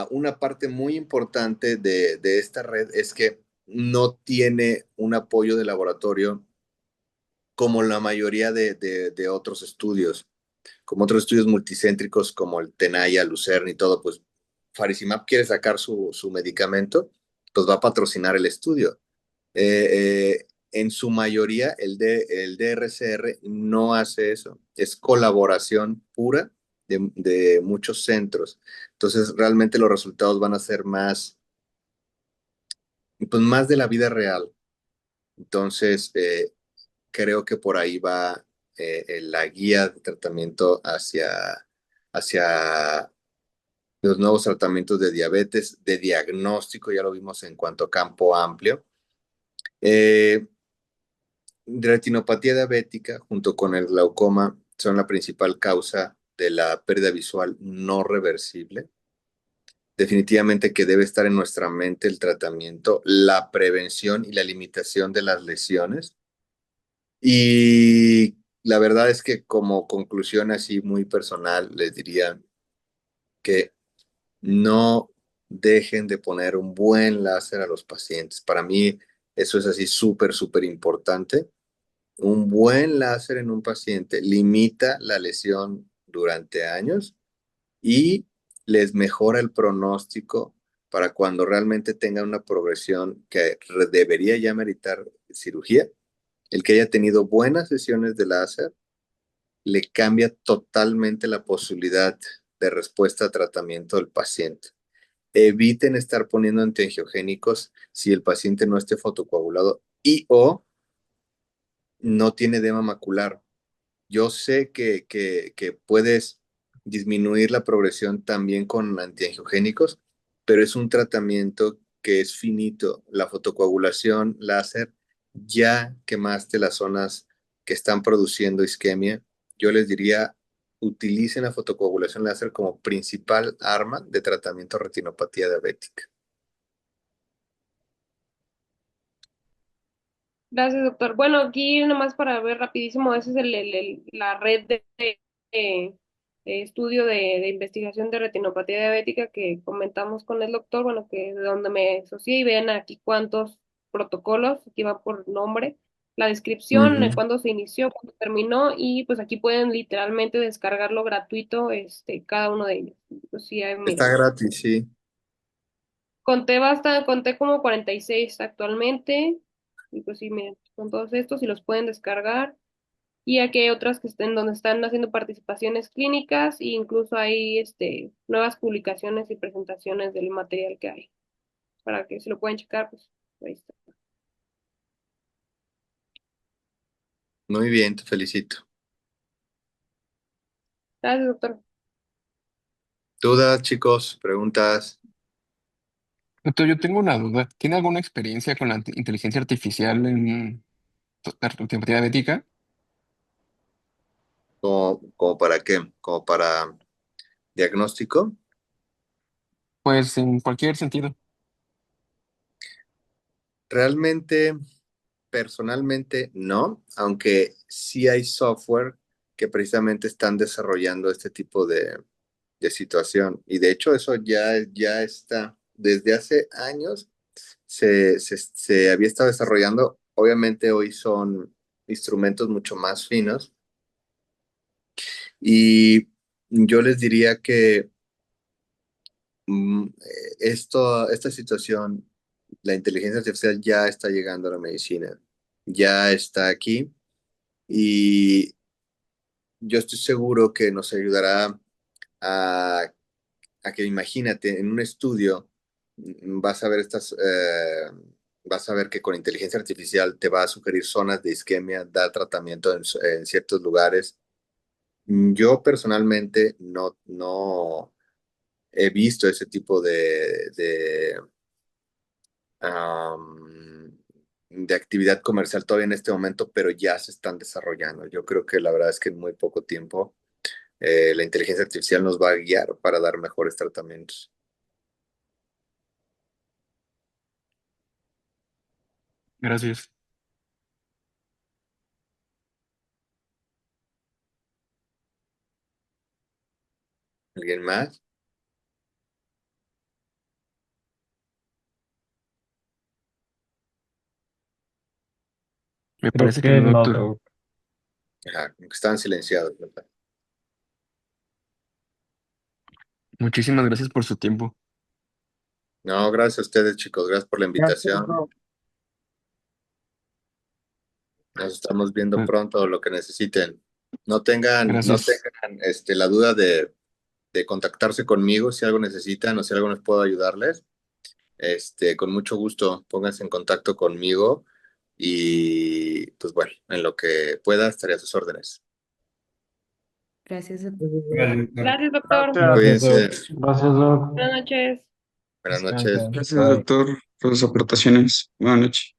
una parte muy importante de esta red es que no tiene un apoyo de laboratorio como la mayoría de otros estudios, como otros estudios multicéntricos como el Tenaya, Lucerne y todo, pues Faricimab quiere sacar su medicamento, pues va a patrocinar el estudio. En su mayoría, el DRCR no hace eso, es colaboración pura de muchos centros. Entonces, realmente los resultados van a ser más, pues, más de la vida real. Entonces, creo que por ahí va la guía de tratamiento hacia los nuevos tratamientos de diabetes, de diagnóstico, ya lo vimos en cuanto a campo amplio. Retinopatía diabética junto con el glaucoma son la principal causa de la pérdida visual no reversible. Definitivamente que debe estar en nuestra mente el tratamiento, la prevención y la limitación de las lesiones. Y la verdad es que como conclusión así muy personal, les diría que no dejen de poner un buen láser a los pacientes. Para mí eso es así súper, súper importante. Un buen láser en un paciente limita la lesión durante años y les mejora el pronóstico para cuando realmente tengan una progresión que debería ya meritar cirugía. El que haya tenido buenas sesiones de láser le cambia totalmente la posibilidad de respuesta a tratamiento del paciente. Eviten estar poniendo antiangiogénicos si el paciente no esté fotocoagulado y o no tiene edema macular. Yo sé que puedes disminuir la progresión también con antiangiogénicos, pero es un tratamiento que es finito. La fotocoagulación láser, ya quemaste las zonas que están produciendo isquemia. Yo les diría, utilicen la fotocoagulación láser como principal arma de tratamiento de retinopatía diabética.
Gracias, doctor. Bueno, aquí nomás para ver rapidísimo, esa es la red de estudio de investigación de retinopatía diabética que comentamos con el doctor, bueno, que de donde me asocié y ven aquí cuántos protocolos, aquí va por nombre, la descripción,
Ujú.
cuándo se inició, cuándo terminó y pues aquí pueden literalmente descargarlo gratuito, cada uno de ellos. Pues sí, ahí
Está
miren.
gratis, sí.
Conté como 46 actualmente. Y pues sí, miren, con todos estos y los pueden descargar. Y aquí hay otras que estén donde están haciendo participaciones clínicas e incluso hay nuevas publicaciones y presentaciones del material que hay. Para que se lo puedan checar, pues ahí está.
Muy bien, te felicito.
Gracias, doctor.
¿Dudas, chicos? ¿Preguntas?
Doctor, yo tengo una duda. ¿Tiene alguna experiencia con la inteligencia artificial en la retinopatía diabética?
¿Como para qué? ¿Como para diagnóstico?
Pues en cualquier sentido.
Realmente, personalmente, no, aunque sí hay software que precisamente están desarrollando este tipo de situación. Y de hecho, eso ya está, desde hace años se había estado desarrollando. Obviamente hoy son instrumentos mucho más finos y yo les diría que esta situación, la inteligencia artificial ya está llegando a la medicina, ya está aquí y yo estoy seguro que nos ayudará a, a que, imagínate, en un estudio vas a ver vas a ver que con inteligencia artificial te va a sugerir zonas de isquemia, dar tratamiento en ciertos lugares. Yo personalmente no he visto ese tipo am, de actividad comercial todavía en este momento, pero ya se están desarrollando. Yo creo que la verdad es que en muy poco tiempo la inteligencia artificial nos va a guiar para dar mejores tratamientos.
Gracias.
¿Alguien más?
Me
Creo
parece que
que
no,
no,
doctor.
Doc.
Ajá, como que estaban silenciados, ¿verdad?
Muchísimas gracias por su tiempo.
No, gracias a ustedes, chicos. Gracias por la
Gracias,
invitación.
Doc.
Nos estamos viendo
Pues,
pronto, lo que necesiten. No
gracias.
tengan la duda de contactarse conmigo si algo necesitan o si algo les puedo ayudarles. Con mucho gusto, pónganse en contacto conmigo y pues bueno, en lo que pueda estaré a sus órdenes.
Gracias, doctor.
Gracias, Doc.
Gracias, doctor.
Gracias, Doc.
Cuídense.
Gracias, Doc.
Buenas noches.
Buenas
Descansa.
noches.
Gracias,
Bye.
doctor, por sus aportaciones. Buenas noches.